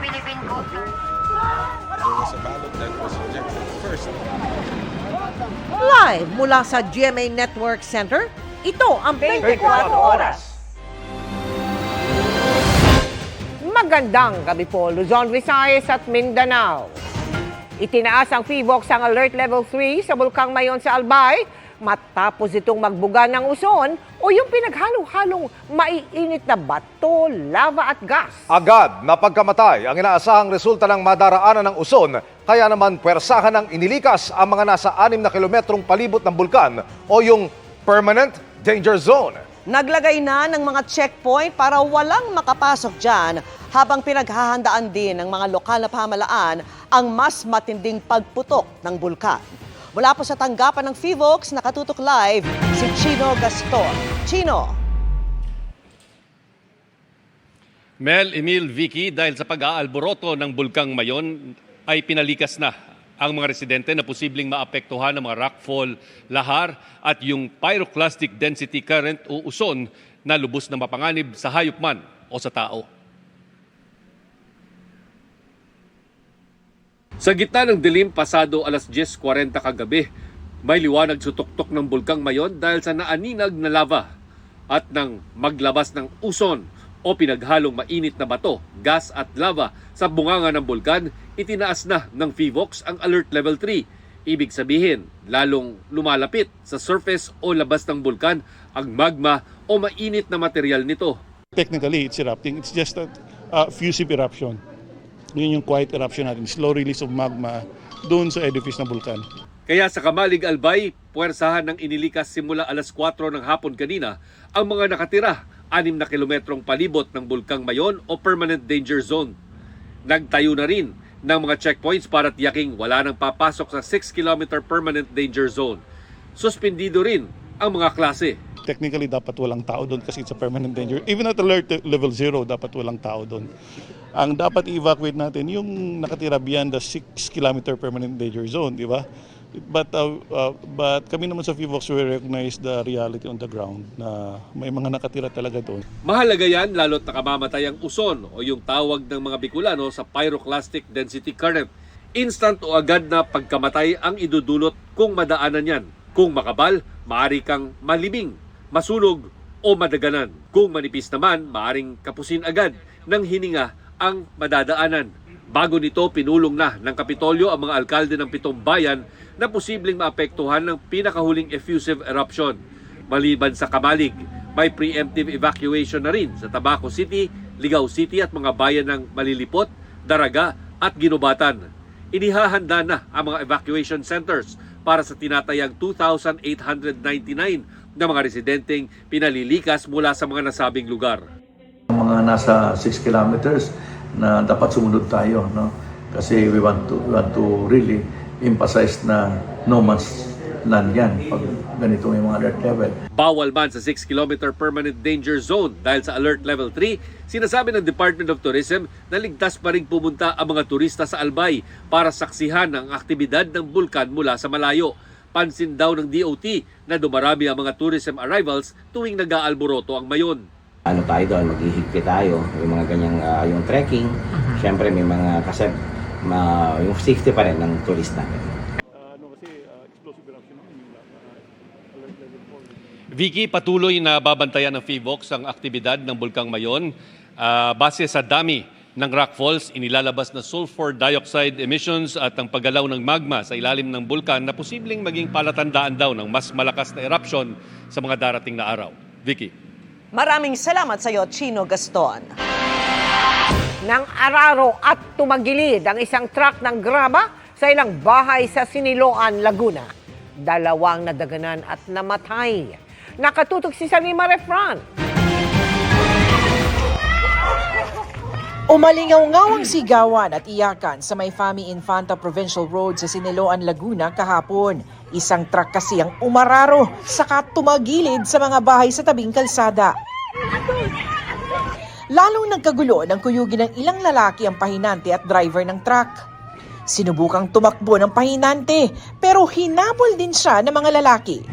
Philippine Coast Guard. There was a ballot that was rejected first. Live mula sa GMA Network Center, ito ang 24 Oras. Magandang gabi po, Luzon, Visayas at Mindanao. Itinaas ang PHIVOLCS ang Alert Level 3 sa Bulkang Mayon sa Albay matapos itong magbuga ng uson o yung pinaghalo-halong maiinit na bato, lava at gas. Agad na pagkamatay ang inaasahang resulta ng madaraanan ng uson, kaya naman puwersahan ng inilikas ang mga nasa 6 na kilometrong palibot ng bulkan o yung Permanent Danger Zone. Naglagay na ng mga checkpoint para walang makapasok dyan habang pinaghahandaan din ng mga lokal na pamahalaan ang mas matinding pagputok ng bulkan. Mula po sa tanggapan ng PHIVOLCS, nakatutok live si Chino Gaston. Chino. Mel, Emil, Vicky, dahil sa pag-aalboroto ng Bulkang Mayon ay pinalikas na ang mga residente na posibleng maapektuhan ng mga rockfall, lahar at yung pyroclastic density current o uson na lubos na mapanganib sa hayop man o sa tao. Sa gitna ng dilim pasado alas 10:40 kagabi, may liwanag sa tuktok ng Bulkang Mayon dahil sa naaninag na lava at nang maglabas ng uson o pinaghalong mainit na bato, gas at lava sa bunganga ng bulkan, itinaas na ng PHIVOLCS ang Alert Level 3. Ibig sabihin, lalong lumalapit sa surface o labas ng bulkan ang magma o mainit na material nito. Technically, it's erupting. It's just a fusive eruption. Yun yung quiet eruption natin, slow release of magma doon sa edifice ng bulkan. Kaya sa Kamalig Albay, puwersahan ng inilikas simula alas 4 ng hapon kanina ang mga nakatira 6 na kilometrong palibot ng Bulkang Mayon o Permanent Danger Zone. Nagtayo na rin ng mga checkpoints para tiyaking wala nang papasok sa 6-kilometer Permanent Danger Zone. Suspendido rin ang mga klase. Technically, dapat walang tao doon kasi it's a permanent danger. Even at alert level 0, dapat walang tao doon. Ang dapat i-evacuate natin yung nakatira beyond the 6-kilometer permanent danger zone, di ba? But kami naman sa PHIVOLCS, we recognize the reality on the ground na may mga nakatira talaga doon. Mahalaga yan lalo't nakamamatay ang uson o yung tawag ng mga Bicolano sa pyroclastic density current. Instant o agad na pagkamatay ang idudulot kung madaanan yan. Kung makabal, maaari kang malibing, masunog o madaganan. Kung manipis naman, maaring kapusin agad ng hininga ang madadaanan. Bago nito, pinulong na ng Kapitolyo ang mga alkalde ng 7 bayan na posibleng maapektuhan ng pinakahuling effusive eruption. Maliban sa Kamalig, may preemptive evacuation na rin sa Tabaco City, Ligao City at mga bayan ng Malilipot, Daraga at Ginubatan. Inihahanda na ang mga evacuation centers para sa tinatayang 2,899 na mga residenteng pinalilikas mula sa mga nasabing lugar. Mga nasa 6 kilometers na dapat sumunod tayo, no? Kasi we want to really emphasize na no man's land yan pag ganito may mga alert level. Bawal man sa 6-kilometer permanent danger zone dahil sa alert level 3, sinasabi ng Department of Tourism na ligtas pa rin pumunta ang mga turista sa Albay para saksihan ang aktibidad ng bulkan mula sa malayo. Pansin daw ng DOT na dumarami ang mga tourism arrivals tuwing nag-aalboroto ang Mayon. Ano tayo doon, maghihigpit tayo, yung mga ganyang yung trekking, syempre may mga kasi yung safety pa rin ng turista. Vicky, patuloy na babantayan ng PHIVOLCS ang aktibidad ng Bulkang Mayon. Base sa dami ng rock falls, inilalabas na sulfur dioxide emissions at ang paggalaw ng magma sa ilalim ng bulkan na posibleng maging palatandaan daw ng mas malakas na eruption sa mga darating na araw. Vicky. Maraming salamat sa iyo, Chino Gaston. Nang araro at tumagilid ang isang truck ng graba sa ilang bahay sa Siniloan, Laguna. 2 nadaganan at namatay. Nakatutok si Salima Refran. Umalingaw-ngaw ang sigawan at iyakan sa may Fami Infanta Provincial Road sa Siniloan, Laguna kahapon. Isang truck kasi ang umararo saka tumagilid sa mga bahay sa tabing kalsada. Lalong nagkagulo ng kuyugin ng ilang lalaki ang pahinante at driver ng truck. Sinubukang tumakbo ng pahinante pero hinabol din siya ng mga lalaki.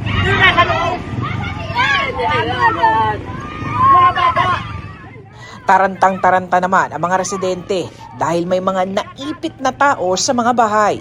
Tarantang-taranta naman ang mga residente dahil may mga naipit na tao sa mga bahay.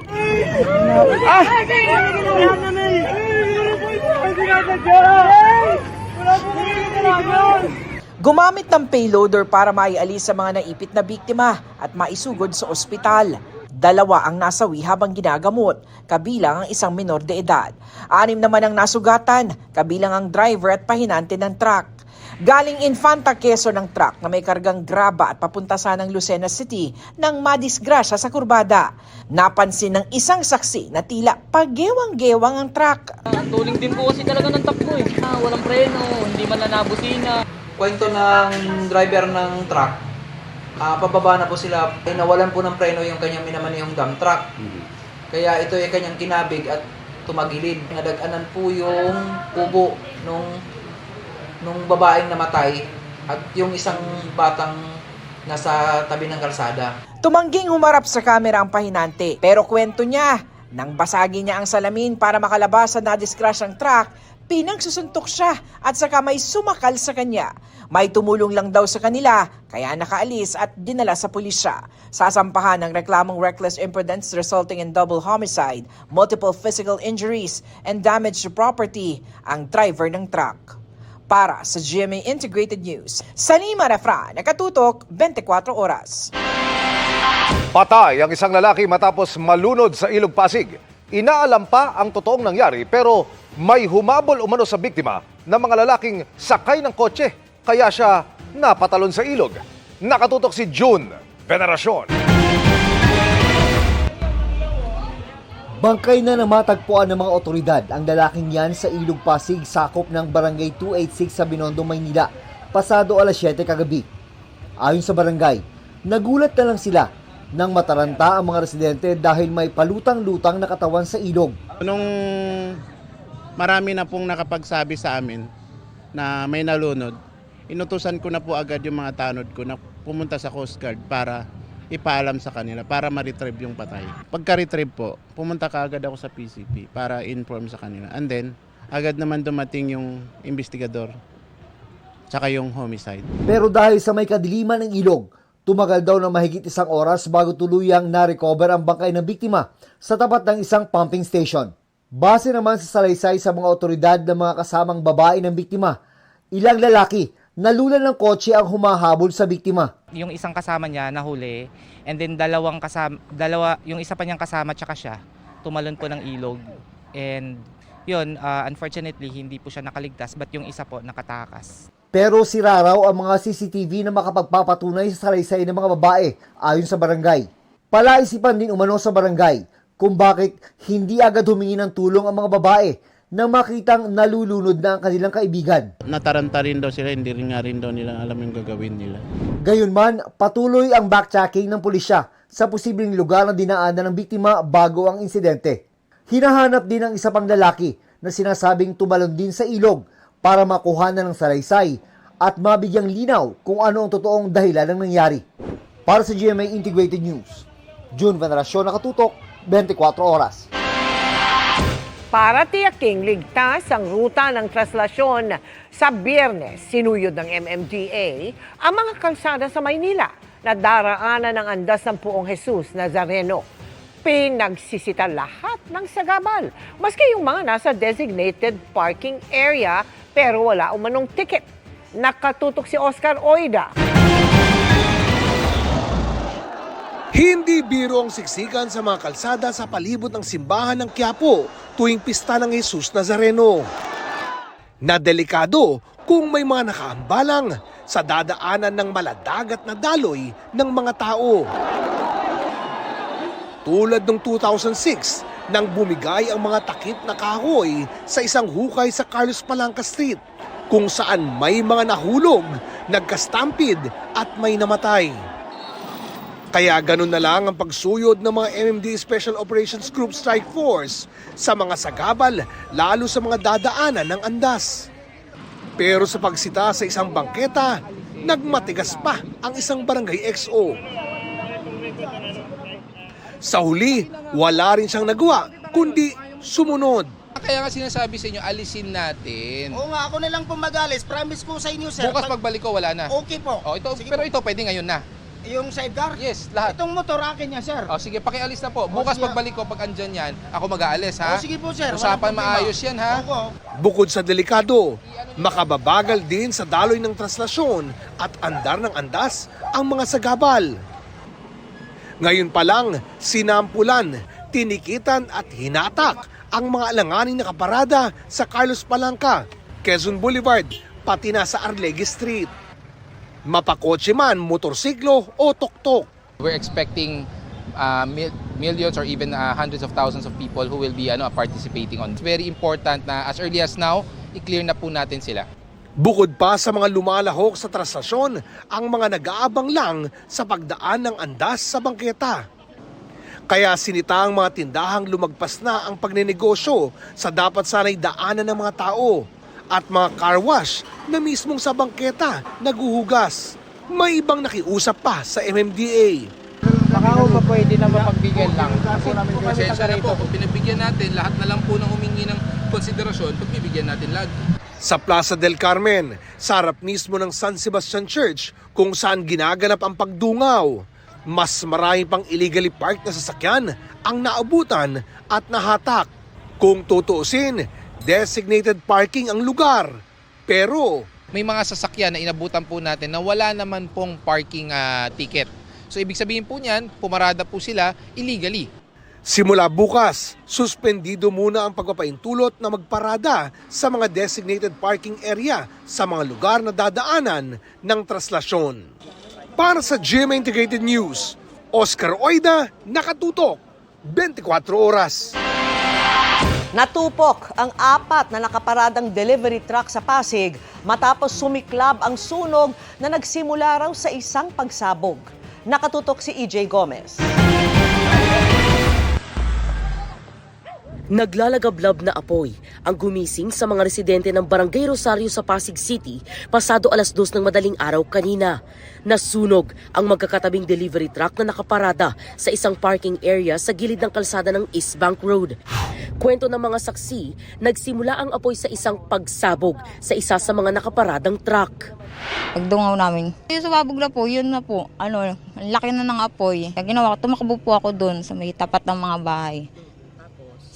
Gumamit ng payloader para maialis sa mga naipit na biktima at maisugod sa ospital. 2 ang nasawi habang ginagamot, kabilang ang isang menor de edad. 6 naman ang nasugatan, kabilang ang driver at pahinante ng truck. Galing Infanta, Quezon ng truck na may kargang graba at papunta sanang Lucena City nang madisgrasya sa kurbada. Napansin ng isang saksi na tila pagewang-gewang ang truck. Ang tuling din po kasi talaga ng takbo eh. Walang preno, hindi man na nabusina. Kwento ng driver ng truck, pababa na po sila, nawalan po ng preno yung kanyang minamanihong dump truck. Kaya ito ay kanyang kinabig at tumagilid. Nadaganan po yung kubo nung babaeng namatay at yung isang batang nasa tabi ng kalsada. Tumangging humarap sa kamera ang pahinante, pero kwento niya, nang basagin niya ang salamin para makalabas sa nadiskrasyang truck, pinagsusuntok siya at saka may sumakal sa kanya. May tumulong lang daw sa kanila, kaya nakaalis at dinala sa pulisya. Sasampahan ng reklamong reckless imprudence resulting in double homicide, multiple physical injuries, and damage to property ang driver ng truck. Para sa GMA Integrated News, Salima Refran, nakatutok 24 oras. Patay ang isang lalaki matapos malunod sa Ilog Pasig. Inaalam pa ang totoong nangyari pero may humabol umano sa biktima ng mga lalaking sakay ng kotse kaya siya napatalon sa ilog. Nakatutok si June Veneracion. Bangkay na namatagpuan ng mga otoridad ang lalaking yan sa Ilog Pasig, sakop ng Barangay 286 sa Binondo, Maynila, pasado alas 7 kagabi. Ayon sa barangay, nagulat na lang sila nang mataranta ang mga residente dahil may palutang-lutang na katawan sa ilog. Nung marami na pong nakapagsabi sa amin na may nalunod, inutusan ko na po agad yung mga tanod ko na pumunta sa Coast Guard para ipaalam sa kanila, para ma-retrieve yung patay. Pagka-retrieve po, pumunta ka agad ako sa PCP para inform sa kanila. And then, agad naman dumating yung investigador tsaka yung homicide. Pero dahil sa may kadiliman ng ilog, tumagal daw ng mahigit 1 oras bago tuluyang na-recover ang bangkay ng biktima sa tapat ng isang pumping station. Base naman sa salaysay sa mga otoridad ng mga kasamang babae ng biktima, ilang lalaki nalulan ng kotse ang humahabol sa biktima. Yung isang kasama niya nahuli, and then yung isa pa niyang kasama tsaka siya, tumalon po ng ilog. And yun, unfortunately, hindi po siya nakaligtas, but yung isa po nakatakas. Pero sira raw ang mga CCTV na makapagpapatunay sa salaysay ng mga babae ayon sa barangay. Palaisipan din umano sa barangay kung bakit hindi agad humingi ng tulong ang mga babae nang makitang nalulunod na ang kanilang kaibigan. Nataranta rin daw sila, hindi rin daw nila alam yung gagawin nila. Gayunman, patuloy ang backtracking ng pulisya sa posibleng lugar na dinaanan ng biktima bago ang insidente. Hinahanap din ang isa pang lalaki na sinasabing tumalon din sa ilog para makuhanan ng salaysay at mabigyang linaw kung ano ang totoong dahilan ng nangyari. Para sa GMA Integrated News, June Veneracion, nakatutok 24 oras. Para tiyaking ligtas ang ruta ng traslasyon sa Biyernes, sinuyod ng MMDA ang mga kalsada sa Maynila na daraanan ng andas ng Poong Jesus Nazareno. Pinagsisita lahat ng sagabal, maski yung mga nasa designated parking area pero wala umanong ticket. Nakatutok si Oscar Oida. Hindi biro ang siksikan sa mga kalsada sa palibot ng simbahan ng Quiapo tuwing pista ng Jesus Nazareno. Nadelikado kung may mga nakaambalang sa dadaanan ng maladagat na daloy ng mga tao. Tulad ng 2006 nang bumigay ang mga takip na kahoy sa isang hukay sa Carlos Palanca Street kung saan may mga nahulog, nagkastampid at may namatay. Kaya ganun na lang ang pagsuyod ng mga MMD Special Operations Group Strike Force sa mga sagabal, lalo sa mga dadaanan ng andas. Pero sa pagsita sa isang bangketa, nagmatigas pa ang isang barangay XO. Sa huli, wala rin siyang nagawa, kundi sumunod. kaya nga sinasabi sa inyo, alisin natin. Oo nga, ako na lang po mag-alis. Promise ko sa inyo, sir. Bukas pagbalik ko, wala na. Okay po. Oh, ito, Sige pero po. ito pwede ngayon na. Yung sidecar? Yes, lahat. Itong motor akin niya, sir. Oh, sige, pakialis na po. Bukas sige. pagbalik ko, pag andyan yan, ako mag-aalis, ha? Oh, sige po, sir. Usapan Walang problema. maayos yan, ha? Opo. Bukod sa delikado, makababagal din sa daloy ng traslasyon at andar ng andas ang mga sagabal. Ngayon pa lang, sinampulan, tinikitan at hinatak ang mga alanganing nakaparada sa Carlos Palanca, Quezon Boulevard, pati na sa Arlegue Street. Mapakotse man, motorsiklo o tuktok. We're expecting millions or even hundreds of thousands of people who will be participating on. It's very important na as early as now, i-clear na po natin sila. Bukod pa sa mga lumalahok sa traslasyon, ang mga nag-aabang lang sa pagdaan ng andas sa bangketa. Kaya sinita ang mga tindahang lumagpas na ang pagninegosyo sa dapat sana'y daanan ng mga tao at mga car wash na mismong sa bangketa naguhugas. May ibang nakiusap pa sa MMDA. Baka pa pwede na mapagbigyan lang. Pasensya na po, kung pinagbigyan natin, lahat na lang po ng humingi ng konsiderasyon, pagbibigyan natin lagi. Sa Plaza del Carmen, sa harap mismo ng San Sebastian Church kung saan ginaganap ang pagdungaw. Mas marami pang illegally parked na sasakyan ang naabutan at nahatak. Kung tutuusin, designated parking ang lugar. Pero May mga sasakyan na inabutan po natin na wala naman pong parking ticket. So ibig sabihin po niyan, pumarada po sila illegally. simula bukas, suspendido muna ang pagpapaintulot na magparada sa mga designated parking area sa mga lugar na dadaanan ng traslasyon. Para sa GMA Integrated News, Oscar Oida, nakatutok, 24 oras. Natupok ang 4 na nakaparadang delivery truck sa Pasig matapos sumiklab ang sunog na nagsimula raw sa isang pagsabog. Nakatutok si EJ Gomez. Naglalagablab na apoy ang gumising sa mga residente ng Barangay Rosario sa Pasig City pasado 2:00 ng madaling araw kanina. Nasunog ang magkakatabing delivery truck na nakaparada sa isang parking area sa gilid ng kalsada ng East Bank Road. Kwento ng mga saksi, nagsimula ang apoy sa isang pagsabog sa isa sa mga nakaparadang truck. Pagdungaw namin, yung sumabog na po, yun na po, ang laki na ng apoy. Kaya ginawa ko, tumakbo po ako doon sa may tapat ng mga bahay.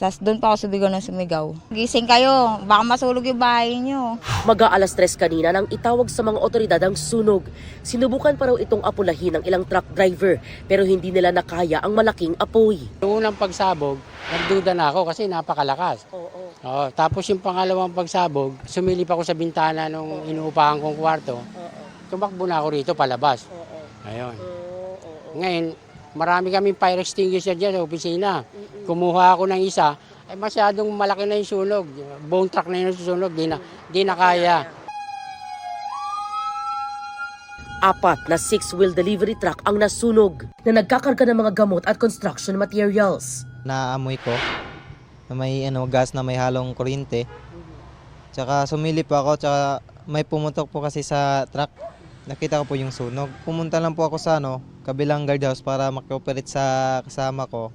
Tapos doon pa ako sumigaw ng sumigaw. Gising kayo, baka masulog yung bahay niyo. Mag-aalas 3 kanina nang itawag sa mga otoridad ang sunog. Sinubukan pa raw itong apulahin ng ilang truck driver pero hindi nila nakaya ang malaking apoy. Yung unang pagsabog, nagduda na ako kasi napakalakas. Oo, tapos yung pangalawang pagsabog, sumilip ako sa bintana nung inuupahan kong kwarto. Tumakbo na ako rito palabas. Ayun. Ngayon, marami kaming fire extinguisher dyan sa opisina. Kumuha ako ng isa, ay masyadong malaki na yung sunog. Bone truck na yung sunog, di na kaya. 4 na 6-wheel delivery truck ang nasunog na nagkakarga ng mga gamot at construction materials. Naamoy ko na may gas na may halong kuryente. Tsaka sumilip ako, tsaka may pumutok po kasi sa truck. Nakita ko po yung sunog. Pumunta lang po ako sa kabilang guardhouse para makioperate sa kasama ko.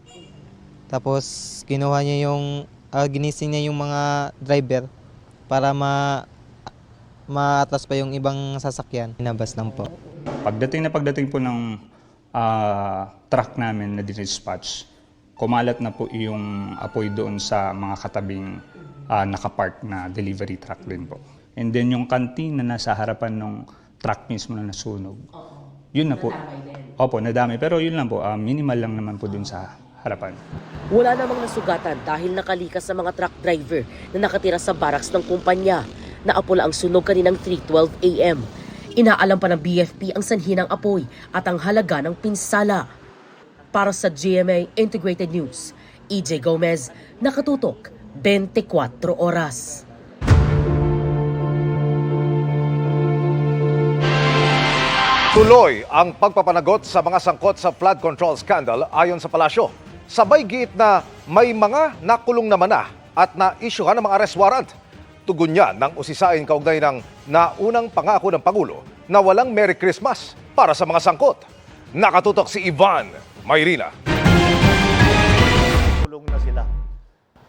Tapos kinuha niya ginising niya yung mga driver para maatas pa yung ibang sasakyan. Inabas lang po. Pagdating po ng truck namin na dispatch, kumalat na po yung apoy doon sa mga katabing nakapark na delivery truck din po. And then yung kantin na nasa harapan ng truck mismo na nasunog, yun na po. Opo, nadami. Pero yun lang po, minimal lang naman po dun sa harapan. Wala namang nasugatan dahil nakalikas sa mga truck driver na nakatira sa barracks ng kumpanya. Naapula ang sunog kaninang 3:12 a.m. Inaalam pa ng BFP ang sanhi ng apoy at ang halaga ng pinsala. Para sa GMA Integrated News, EJ Gomez, nakatutok, 24 oras. Tuloy ang pagpapanagot sa mga sangkot sa flood control scandal ayon sa palasyo. Sabay giit na may mga nakulong naman na at na-isyuhan ng mga arrest warrant. Tugon niya ng usisain kaugnay ng naunang pangako ng Pangulo na walang Merry Christmas para sa mga sangkot. Nakatutok si Ivan Mayrina. Kulong na sila.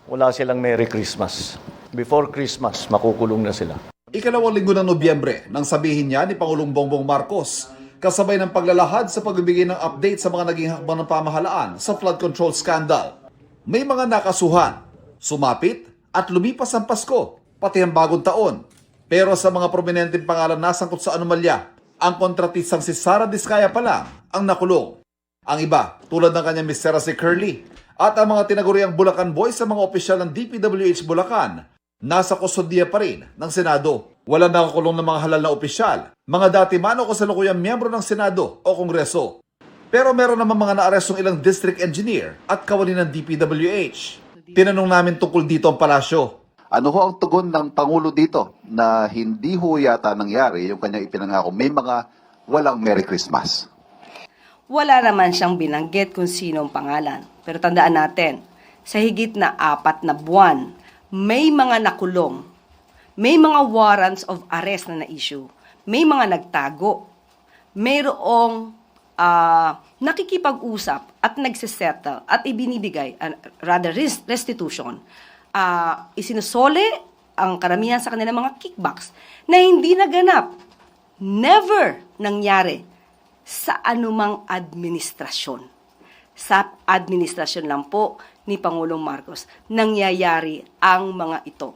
wala silang Merry Christmas. Before Christmas, makukulong na sila. Ikalawang linggo ng Nobyembre nang sabihin niya ni Pangulong Bongbong Marcos kasabay ng paglalahad sa pagbibigay ng update sa mga naging hakbang ng pamahalaan sa flood control scandal. May mga nakasuhan, sumapit at lumipas ang Pasko, pati ang bagong taon. Pero sa mga prominenteng pangalan nasangkot sa anomalya, ang kontratistang si Sara Diskaya pa lang ang nakulong. Ang iba, tulad ng kanyang mister si Curly, at ang mga tinaguriang Bulacan Boys sa mga opisyal ng DPWH Bulacan, nasa kustodiya pa rin ng Senado. Wala nakakulong ng mga halal na opisyal, mga dati man o kasalukuyang miyembro ng Senado o Kongreso. Pero meron naman mga naarestong ilang district engineer at kawani ng DPWH. Tinanong namin tungkol dito ang palasyo. Ano ho ang tugon ng Pangulo dito na hindi ho yata nangyari yung kanyang ipinangako? May mga walang Merry Christmas. Wala naman siyang binanggit kung sino ang pangalan. Pero tandaan natin, sa higit na 4 na buwan, may mga nakulong, may mga warrants of arrest na na-issue, may mga nagtago, mayroong nakikipag-usap at nagsisettle at ibinibigay, rather restitution, isinusole ang karamihan sa kanilang mga kickbacks na hindi naganap, never nangyari sa anumang administrasyon. Sa administrasyon lang po ni Pangulong Marcos nangyayari ang mga ito.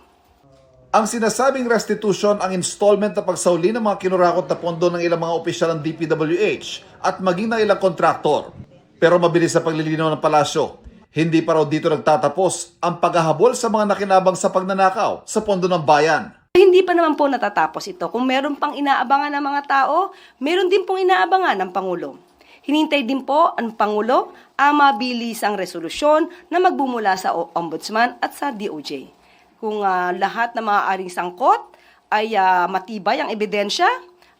Ang sinasabing restitution ang installment na pagsauli ng mga kinurakot na pondo ng ilang mga opisyal ng DPWH at maging ng ilang kontraktor. Pero mabilis sa paglilinaw ng palasyo, hindi pa raw dito nagtatapos ang paghahabol sa mga nakinabang sa pagnanakaw sa pondo ng bayan. Hindi pa naman po natatapos ito. Kung meron pang inaabangan ng mga tao, meron din pong inaabangan ng Pangulo. Hinintay din po ang Pangulo ang mabilisang resolusyon na magbumula sa Ombudsman at sa DOJ. Kung lahat na maaaring sangkot ay matibay ang ebidensya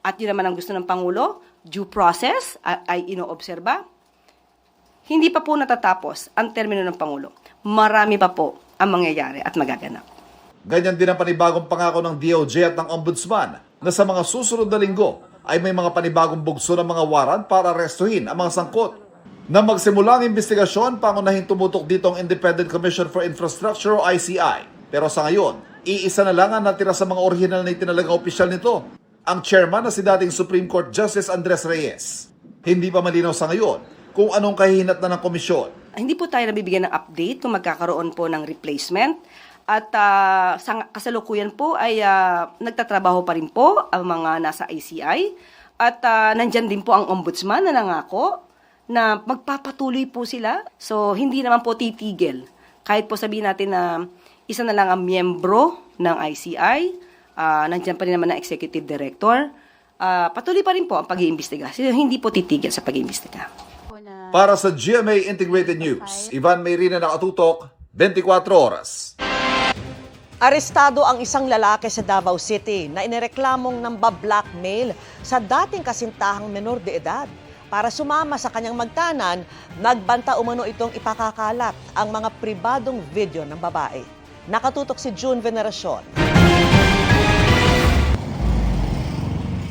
at yun naman ang gusto ng Pangulo, due process ay inoobserba, hindi pa po natatapos ang termino ng Pangulo. Marami pa po ang mangyayari at magaganap. Ganyan din ang panibagong pangako ng DOJ at ng Ombudsman na sa mga susunod na linggo ay may mga panibagong bugso ng mga warrant para arestuhin ang mga sangkot. Na magsimula ang investigasyon, pangunahin tumutok dito ang Independent Commission for Infrastructure o ICI. Pero sa ngayon, iisa na lang ang natira sa mga orihinal na itinalagang opisyal nito, ang chairman na si dating Supreme Court Justice Andres Reyes. Hindi pa malinaw sa ngayon kung anong kahihinat na ng komisyon. Hindi po tayo nabibigyan ng update kung magkakaroon po ng replacement. At sa kasalukuyan po ay nagtatrabaho pa rin po ang mga nasa ICI. At nandyan din po ang ombudsman na nangako na magpapatuloy po sila. So hindi naman po titigil. Kahit po sabihin natin na isa na lang ang miyembro ng ICI, nandyan pa rin naman ang executive director, patuloy pa rin po ang pag-iimbestiga. So, hindi po titigil sa pag-iimbestiga. Para sa GMA Integrated News, Ivan Mayrina, nakatutok, 24 oras. Arestado ang isang lalaki sa Davao City na inireklamong namba-blackmail sa dating kasintahang menor de edad. Para sumama sa kanyang magtanan, nagbanta umano itong ipakakalat ang mga pribadong video ng babae. Nakatutok si June Veneracion.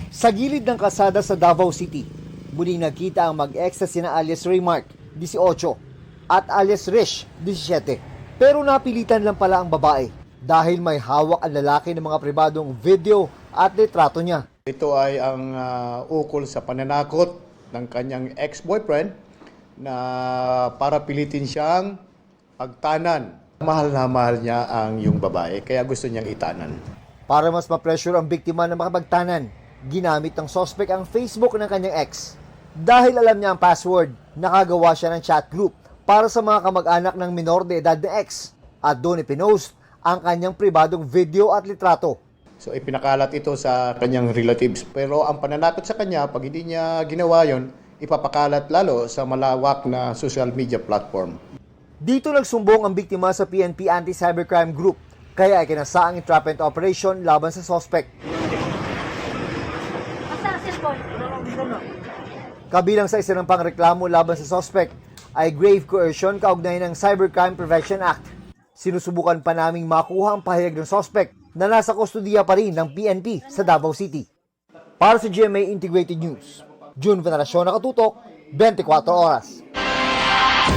Sa gilid ng kalsada sa Davao City, muling nagkita ang mag-ex na sina alias Raymark, 18, at alias Rish, 17. Pero napilitan lang pala ang babae dahil may hawak ang lalaki ng mga pribadong video at litrato niya. Ito ay ang ukol sa pananakot ng kanyang ex-boyfriend na para pilitin siyang pagtanan. Mahal na mahal niya ang yung babae, kaya gusto niyang itanan. Para mas ma-pressure ang biktima na makapagtanan, ginamit ng suspect ang Facebook ng kanyang ex. Dahil alam niya ang password, nakagawa siya ng chat group para sa mga kamag-anak ng minor de edad na ex. At doon ipinost ang kanyang pribadong video at litrato. So ipinakalat ito sa kanyang relatives. Pero ang pananakot sa kanya, pag hindi niya ginawa yon, ipapakalat lalo sa malawak na social media platform. Dito nagsumbong ang biktima sa PNP Anti-Cybercrime Group, kaya ikinasaang entrapment operation laban sa suspect. Kabilang sa isa ng pangreklamo laban sa suspect ay grave coercion kaugnay ng Cybercrime Prevention Act. Sinusubukan pa naming makuha ang pahayag ng suspect na nasa kustodiya pa rin ng PNP sa Davao City. Para sa GMA Integrated News, June Veneracion, nakatutok, 24 oras.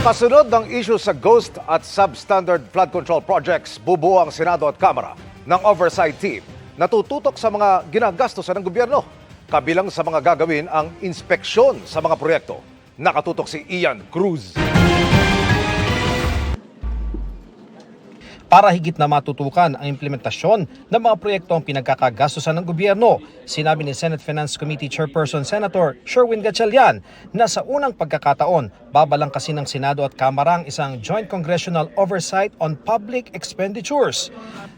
Kasunod ng issue sa ghost at substandard flood control projects, bubuo ang Senado at Kamara ng oversight team na tututok sa mga ginagastosan ng gobyerno. Kabilang sa mga gagawin ang inspeksyon sa mga proyekto. Nakatutok si Ian Cruz. Para higit na matutukan ang implementasyon ng mga proyektong pinagkakagastusan ng gobyerno, sinabi ni Senate Finance Committee Chairperson Senator Sherwin Gatchalian na sa unang pagkakataon, babalangkasin ng Senado at Kamara ang isang Joint Congressional Oversight on Public Expenditures.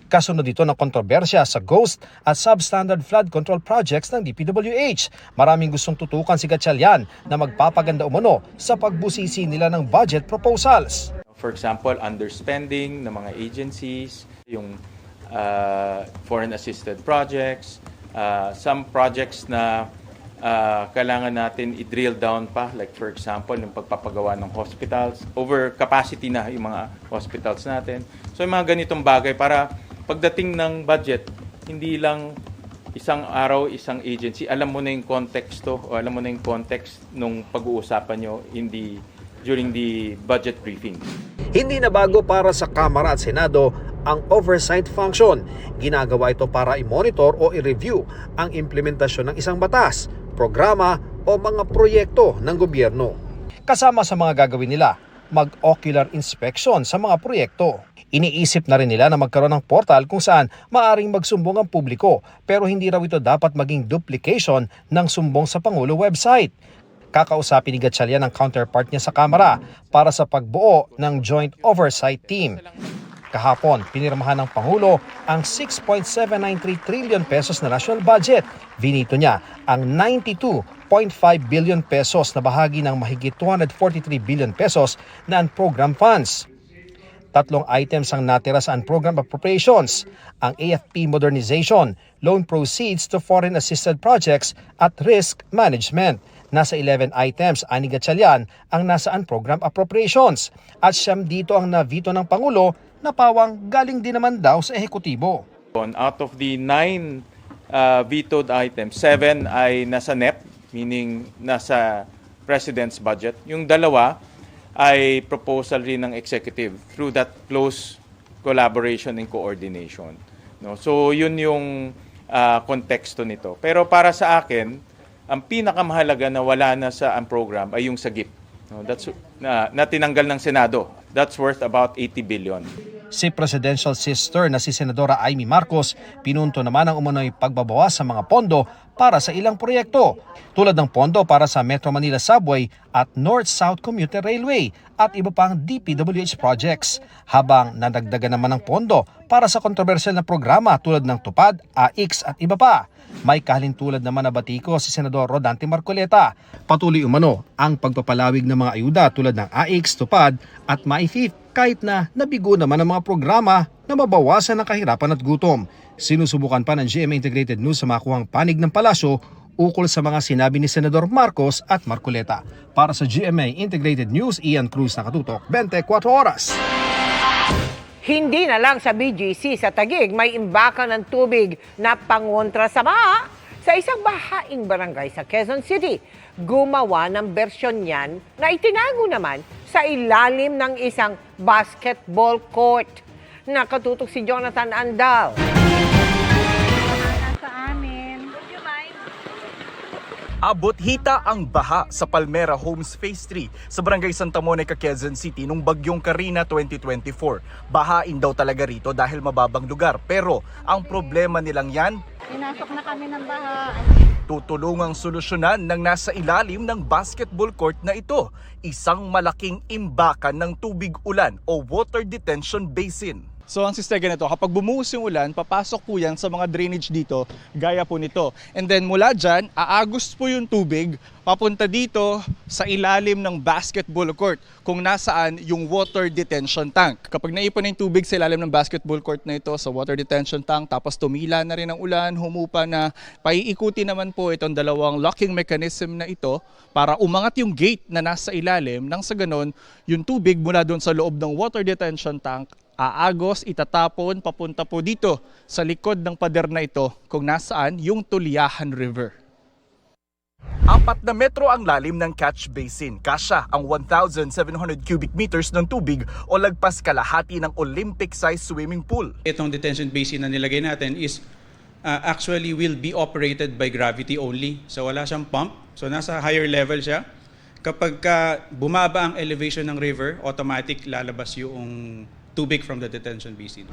Kasunod dito ng kontrobersya sa ghost at substandard flood control projects ng DPWH. Maraming gustong tutukan si Gatchalian na magpapaganda umano sa pagbusisi nila ng budget proposals. For example, underspending ng mga agencies, yung foreign assisted projects, some projects na kailangan natin i-drill down pa, like for example, yung pagpapagawa ng hospitals, over capacity na yung mga hospitals natin. So yung mga ganitong bagay para pagdating ng budget, hindi lang isang araw, isang agency, alam mo na yung konteksto o alam mo na yung context nung pag-uusapan nyo during the budget briefing. Hindi na bago para sa Kamara at Senado ang oversight function. Ginagawa ito para i-monitor o i-review ang implementasyon ng isang batas, programa o mga proyekto ng gobyerno. Kasama sa mga gagawin nila, mag-ocular inspection sa mga proyekto. Iniisip na rin nila na magkaroon ng portal kung saan maaring magsumbong ang publiko, pero hindi raw ito dapat maging duplication ng sumbong sa Pangulo website. Kakausapin ni Gatchalian ang counterpart niya sa Kamara para sa pagbuo ng Joint Oversight Team. Kahapon, pinirmahan ng Pangulo ang 6.793 trillion pesos na national budget. Vinito niya ang 92.5 billion pesos na bahagi ng mahigit 243 billion pesos na unprogrammed funds. 3 items ang natira sa unprogrammed appropriations, ang AFP modernization, loan proceeds to foreign assisted projects at risk management. Nasa 11 items ani Gatchalian ang nasa unprogrammed appropriations at siyam dito ang na-veto ng Pangulo na pawang galing din naman daw sa ehekutibo. Out of the 9 vetoed items, 7 ay nasa NEP, meaning nasa President's budget. Yung 2 ay proposal rin ng executive through that close collaboration and coordination. No? So yun yung konteksto nito. Pero para sa akin, ang pinakamahalaga na wala na sa program ay yung sagip. No, that's na tinanggal ng Senado. That's worth about 80 billion. Si presidential sister na si Senadora Amy Marcos, pinunto naman ang umano'y pagbabawas sa mga pondo para sa ilang proyekto, tulad ng pondo para sa Metro Manila Subway at North-South Commuter Railway at iba pang DPWH projects, habang nadagdagan naman ng pondo para sa kontrobersyal na programa tulad ng Tupad, AIX at iba pa. May kahalintulad naman na batiko si Senador Rodante Marcoleta. Patuloy umano ang pagpapalawig ng mga ayuda tulad ng AIX, Tupad at MyFIF kahit na nabigo naman ang mga programa na mabawasan ang kahirapan at gutom. Sinusubukan pa ng GMA Integrated News sa makuhang panig ng palasyo ukol sa mga sinabi ni Senador Marcos at Marcoleta. Para sa GMA Integrated News, Ian Cruz, nakatutok 24 oras. Hindi na lang sa BGC sa Taguig, may imbakan ng tubig na pangontra sa baha sa isang bahaing barangay sa Quezon City. Gumawa ng bersyon niyan na itinago naman sa ilalim ng isang basketball court. Nakatutok si Jonathan Andal. Abot hita ang baha sa Palmera Homes Phase 3 sa Barangay Santa Monica, Quezon City nung bagyong Karina 2024. Bahain daw talaga rito dahil mababang lugar, pero ang problema nilang yan, pinasok na kami ng baha. Tutulungang solusyonan ng nasa ilalim ng basketball court na ito, isang malaking imbakan ng tubig ulan o water detention basin. So ang sistema ganito, kapag bumuhos yung ulan, papasok po yan sa mga drainage dito, gaya po nito. And then mula dyan, aagos po yung tubig, papunta dito sa ilalim ng basketball court, kung nasaan yung water detention tank. Kapag naipon na yung tubig sa ilalim ng basketball court na ito, sa water detention tank, tapos tumila na rin ang ulan, humupa na, paiikuti naman po itong dalawang locking mechanism na ito para umangat yung gate na nasa ilalim, nang sa ganon, yung tubig mula doon sa loob ng water detention tank, aagos, itatapon, papunta po dito sa likod ng pader na ito kung nasaan yung Tuliahan River. 4 na metro ang lalim ng catch basin. Kasya ang 1,700 cubic meters ng tubig o lagpas kalahati ng Olympic-sized swimming pool. Itong detention basin na nilagay natin is actually will be operated by gravity only. So wala siyang pump. So nasa higher level siya. Kapag bumaba ang elevation ng river, automatic lalabas yung tubig from the detention basin.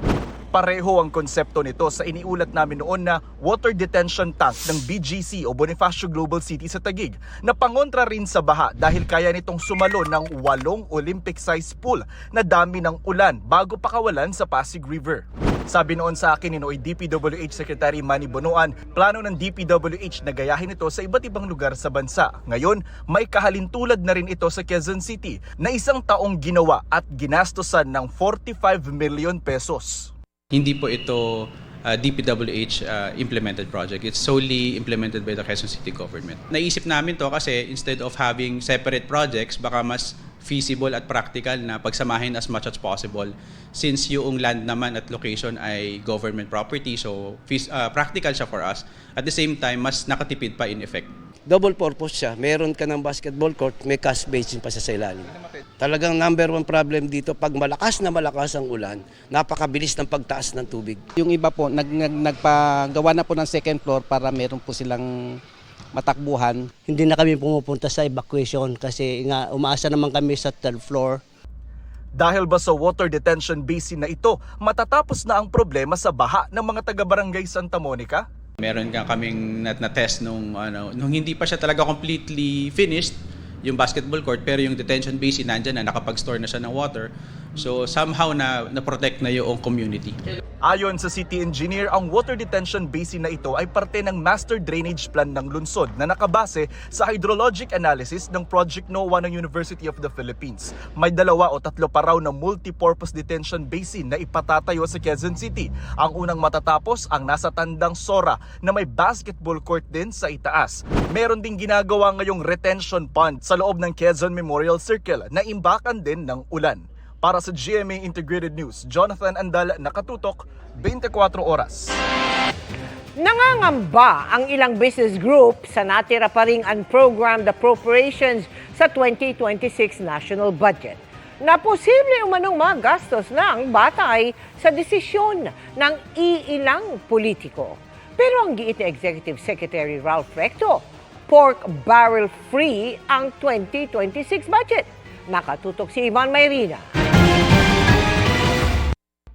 Pareho ang konsepto nito sa iniulat namin noon na water detention tank ng BGC o Bonifacio Global City sa Taguig na pangontra rin sa baha dahil kaya nitong sumalo ng 8 Olympic-sized pool na dami ng ulan bago pakawalan sa Pasig River. Sabi noon sa akin ni Noy DPWH Secretary Manny Bonoan, plano ng DPWH na gayahin ito sa iba't ibang lugar sa bansa. Ngayon, may kahalintulad na rin ito sa Quezon City na isang taong ginawa at ginastosan ng 45 million pesos. Hindi po ito DPWH implemented project. It's solely implemented by the Quezon City government. Naisip namin to kasi instead of having separate projects, baka mas feasible at practical na pagsamahin as much as possible since yung land naman at location ay government property, so practical siya for us. At the same time, mas nakatipid pa in effect. Double purpose siya. Meron ka ng basketball court, may cash basin pa siya sa ilalim. Talagang number one problem dito, pag malakas na malakas ang ulan, napakabilis ng pagtaas ng tubig. Yung iba po, nagpagawa na po ng second floor para meron po silang matakbuhan. Hindi na kami pumupunta sa evacuation kasi nga umaasa naman kami sa third floor. Dahil ba sa water detention basin na ito, matatapos na ang problema sa baha ng mga taga-barangay Santa Monica? Meron kaming na-test nung hindi pa siya talaga completely finished, yung basketball court, pero yung detention basin nandyan na nakapag-store na siya ng water. So somehow na-protect na yung community. Ayon sa city engineer, ang water detention basin na ito ay parte ng master drainage plan ng lungsod na nakabase sa hydrologic analysis ng Project NOAA ng University of the Philippines. May 2 o 3 pa raw na multi-purpose detention basin na ipatatayo sa Quezon City. Ang unang matatapos ang nasa Tandang Sora na may basketball court din sa itaas. Meron ding ginagawa ngayong retention pond sa loob ng Quezon Memorial Circle na imbakan din ng ulan. Para sa GMA Integrated News, Jonathan Andal, nakatutok, 24 oras. Nangangamba ang ilang business group sa natira pa ring unprogrammed appropriations sa 2026 national budget na posible umanong magastos ng batay sa desisyon ng iilang politiko. Pero ang giit ni Executive Secretary Ralph Recto, pork barrel free ang 2026 budget. Nakatutok si Ivan Mayrina.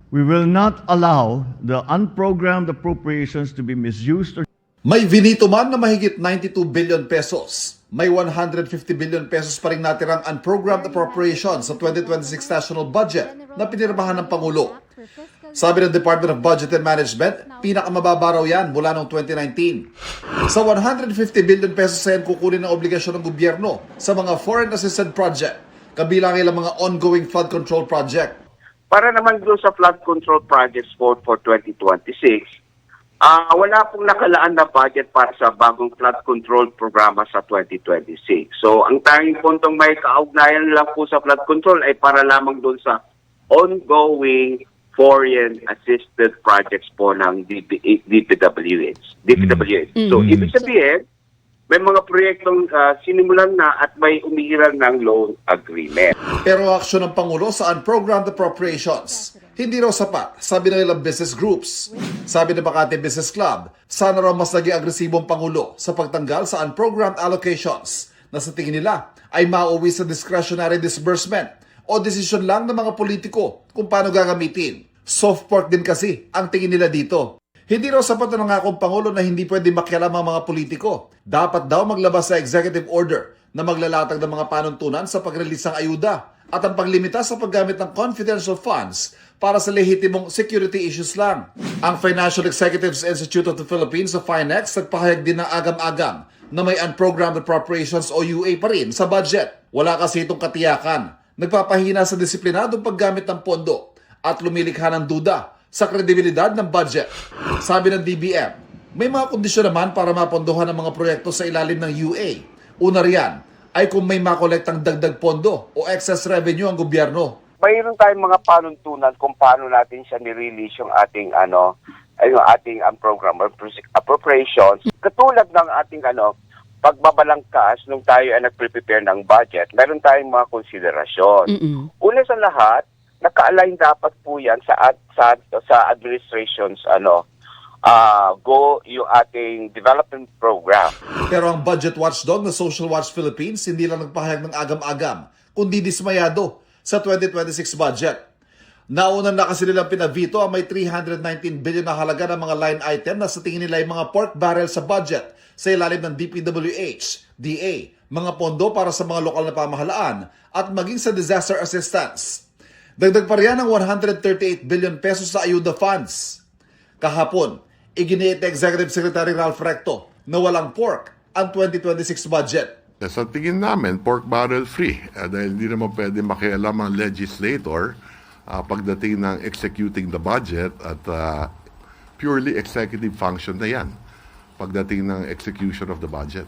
We will not allow the unprogrammed appropriations to be misused or May vinito man na mahigit 92 billion pesos. May 150 billion pesos pa rin natirang unprogrammed appropriations sa 2026 national budget na pinirmahan ng Pangulo. Sabi ng Department of Budget and Management, pinakamababa raw yan mula noong 2019. Sa 150 billion pesos sa yan kukunin ng obligasyon ng gobyerno sa mga foreign assisted project, kabilang ilang mga ongoing flood control project. Para naman doon sa flood control projects for 2026, wala pong nakalaan na budget para sa bagong flood control programa sa 2026. So, ang tanging puntong may kaugnayan lang po sa flood control ay para lamang doon sa ongoing foreign assisted projects po ng DPWH. So, ibig sabihin, may mga proyektong sinimulan na at may umihiral ng loan agreement. Pero aksyon ng Pangulo sa unprogrammed appropriations, hindi raw sapat, sabi ng ilang business groups. Sabi ng Makati Business Club, sana raw mas naging agresibong Pangulo sa pagtanggal sa unprogrammed allocations na sa tingin nila ay mauwi sa discretionary disbursement o desisyon lang ng mga politiko kung paano gagamitin. Soft pork din kasi ang tingin nila dito. Hindi raw sapat na nangakong Pangulo na hindi pwede makialam ang mga politiko. Dapat daw maglabas sa executive order na maglalatag ng mga panuntunan sa pag-release ng ayuda at ang paglimita sa paggamit ng confidential funds para sa lehitimong security issues lang. Ang Financial Executives Institute of the Philippines o FINEX nagpahayag din ng agam-agam na may unprogrammed appropriations o UA pa rin sa budget. Wala kasi itong katiyakan. Nagpapahina sa disiplinadong paggamit ng pondo at lumilikha ng duda sa kredibilidad ng budget. Sabi ng DBM, may mga kondisyon naman para mapondohan ang mga proyekto sa ilalim ng UA. Una riyan ay kung may makolektang dagdag pondo o excess revenue ang gobyerno. Mayroon tayong mga panuntunan kung paano natin siya ni-release yung ating ating program appropriations. Katulad ng ating pagbabalangkas nung tayo ay nagprepare ng budget, meron tayong mga konsiderasyon. Una sa lahat, naka-align dapat po yan sa administration's go yung ating development program. Pero ang budget watchdog na Social Watch Philippines hindi lang nagpahayag ng agam-agam, kundi dismayado sa 2026 budget. Nauna na kasi nilang pinavito ang may 319 billion na halaga ng mga line item na sa tingin nila ay mga pork barrel sa budget sa ilalim ng DPWH, DA, mga pondo para sa mga lokal na pamahalaan at maging sa disaster assistance. Dagdag pa riyan ang 138 billion pesos sa ayuda funds. Kahapon, iginiit ni Executive Secretary Ralph Recto na walang pork ang 2026 budget. Sa tingin namin, pork barrel free dahil hindi naman pwede makialam ang legislator pagdating ng executing the budget at purely executive function na yan pagdating ng execution of the budget.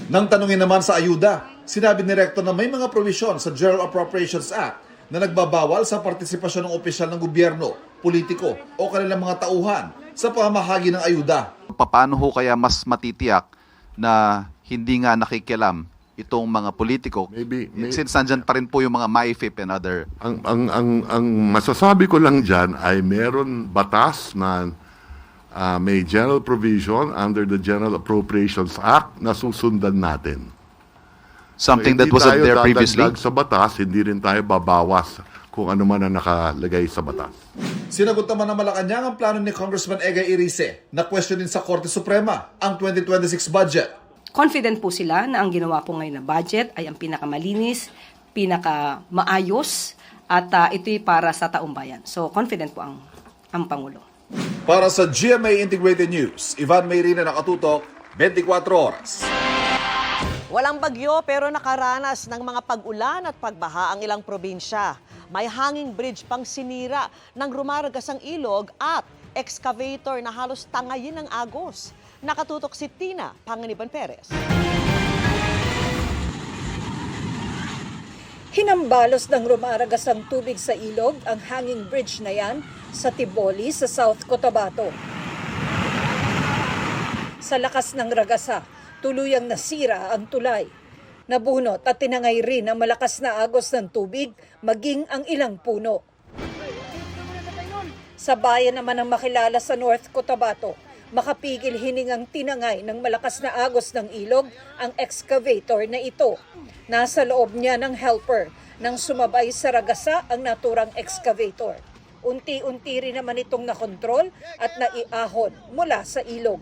Nang tanungin naman sa ayuda, sinabi ni Recto na may mga provision sa General Appropriations Act na nagbabawal sa partisipasyon ng opisyal ng gobyerno, politiko o kanilang mga tauhan sa pamamahagi ng ayuda. Paano ho kaya mas matitiyak na hindi nga nakikialam itong mga politiko? Since nandyan pa rin po yung mga MyFIP and other. Ang masasabi ko lang dyan ay meron batas na may general provision under the General Appropriations Act na susundan natin. Something that wasn't there previously? Hindi tayo dadagdag sa batas, hindi rin tayo babawas kung ano man ang nakalagay sa batas. Sinagot naman ng Malacanang ang plano ni Congressman Egay Irice na questionin sa Korte Suprema ang 2026 budget. Confident po sila na ang ginawa po ngayon na budget ay ang pinakamalinis, pinakamaayos, at ito'y para sa taong bayan. So confident po ang Pangulo. Para sa GMA Integrated News, Ivan Mayrina, nakatutok, 24 oras. Walang bagyo pero nakaranas ng mga pag-ulan at pagbaha ang ilang probinsya. May hanging bridge pang sinira ng rumaragasang ilog at excavator na halos tangayin ng agos. Nakatutok si Tina Panganiban Perez. Hinambalos ng rumaragasang tubig sa ilog ang hanging bridge na yan sa Tiboli sa South Cotabato. Sa lakas ng ragasa, tuluyang nasira ang tulay. Nabunot at tinangay rin ang malakas na agos ng tubig maging ang ilang puno. Sa bayan naman ng makilala sa North Cotabato, makapigil hiningang tinangay ng malakas na agos ng ilog ang excavator na ito. Nasa loob niya ng helper nang sumabay sa ragasa ang naturang excavator. Unti-unti rin naman itong nakontrol at naiahon mula sa ilog.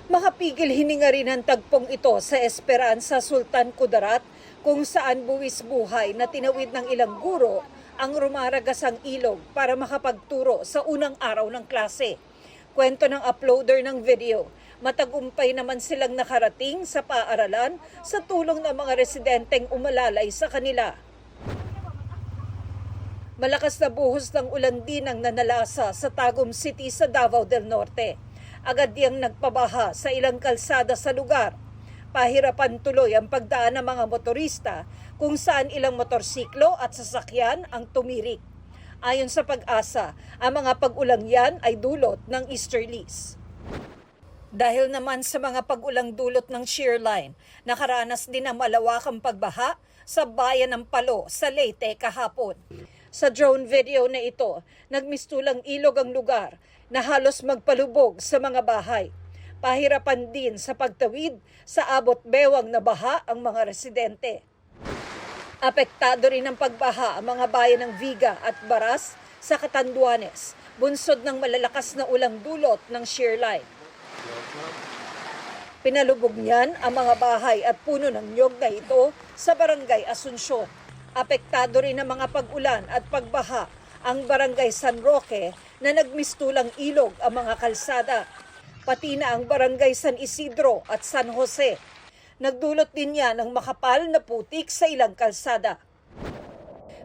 Makapigil hininga rin ang tagpong ito sa Esperanza, Sultan Kudarat kung saan buwis buhay na tinawid ng ilang guro ang rumaragasang ilog para makapagturo sa unang araw ng klase. Kwento ng uploader ng video, matagumpay naman silang nakarating sa paaralan sa tulong ng mga residenteng umalalay sa kanila. Malakas na buhos ng ulan din ang nanalasa sa Tagum City sa Davao del Norte. Agad diyang nagpabaha sa ilang kalsada sa lugar. Pahirapan tuloy ang pagdaan ng mga motorista kung saan ilang motorsiklo at sasakyan ang tumirik. Ayon sa Pag-asa, ang mga pag-ulang yan ay dulot ng easterlies. Dahil naman sa mga pag-ulang dulot ng shear line, nakaranas din ang malawakang pagbaha sa bayan ng Palo sa Leyte kahapon. Sa drone video na ito, nagmistulang ilog ang lugar na halos magpalubog sa mga bahay. Pahirapan din sa pagtawid sa abot bewang na baha ang mga residente. Apektado rin ng pagbaha ang mga bayan ng Viga at Baras sa Catanduanes, bunsod ng malalakas na ulang dulot ng shear line. Pinalubog niyan ang mga bahay at puno ng nyog na ito sa Barangay Asunsyon. Apektado rin ng mga pag-ulan at pagbaha ang Barangay San Roque na nagmistulang ilog ang mga kalsada, pati na ang Barangay San Isidro at San Jose. Nagdulot din yan ng makapal na putik sa ilang kalsada.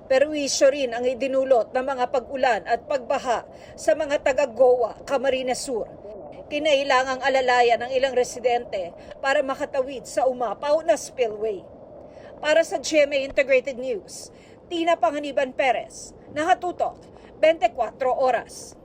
Perwisyo rin ang idinulot ng mga pag-ulan at pagbaha sa mga taga-Goa, Camarines Sur. Kinailangang alalayan ng ilang residente para makatawid sa umapaw na spillway. Para sa GMA Integrated News, Tina Panganiban Perez, nakatutok, 24 oras.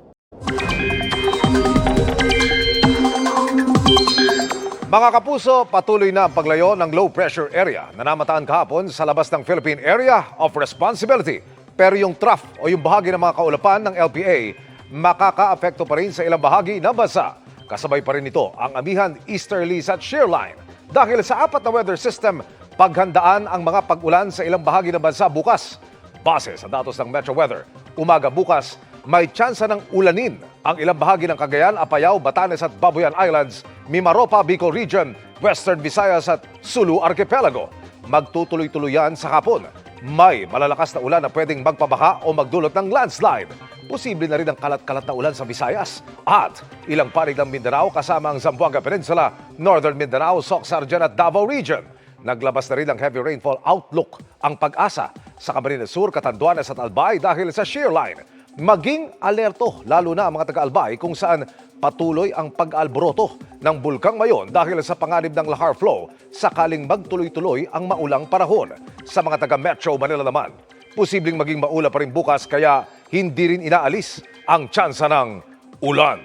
Mga kapuso, patuloy na ang paglayo ng low pressure area na namataan kahapon sa labas ng Philippine Area of Responsibility. Pero yung trough o yung bahagi ng mga kaulapan ng LPA, makaka-apekto pa rin sa ilang bahagi na basa. Kasabay pa rin ito ang amihan easterlies at shear line. Dahil sa apat na weather system, paghandaan ang mga pag-ulan sa ilang bahagi ng bansa bukas. Base sa datos ng Metro Weather, umaga bukas, may tsansa ng ulanin ang ilang bahagi ng Cagayan, Apayao, Batanes at Babuyan Islands, Mimaropa, Bicol Region, Western Visayas at Sulu Archipelago. Magtutuloy-tuloy yan sa hapon. May malalakas na ulan na pwedeng magpabaha o magdulot ng landslide. Posible na rin ang kalat-kalat na ulan sa Visayas at ilang panig ng Mindanao kasama ang Zamboanga Peninsula, Northern Mindanao, Soc-Sargen at Davao Region. Naglabas na rin ng heavy rainfall outlook ang Pag-asa sa Camarines Sur, Catanduanes at Albay dahil sa shear line. Maging alerto lalo na ang mga taga-Albay kung saan patuloy ang pag-alboroto ng Bulkang Mayon dahil sa panganib ng lahar flow sakaling magtuloy-tuloy ang maulang panahon. Sa mga taga-Metro Manila naman, posibleng maging maula pa rin bukas kaya hindi rin inaalis ang tsansa ng ulan.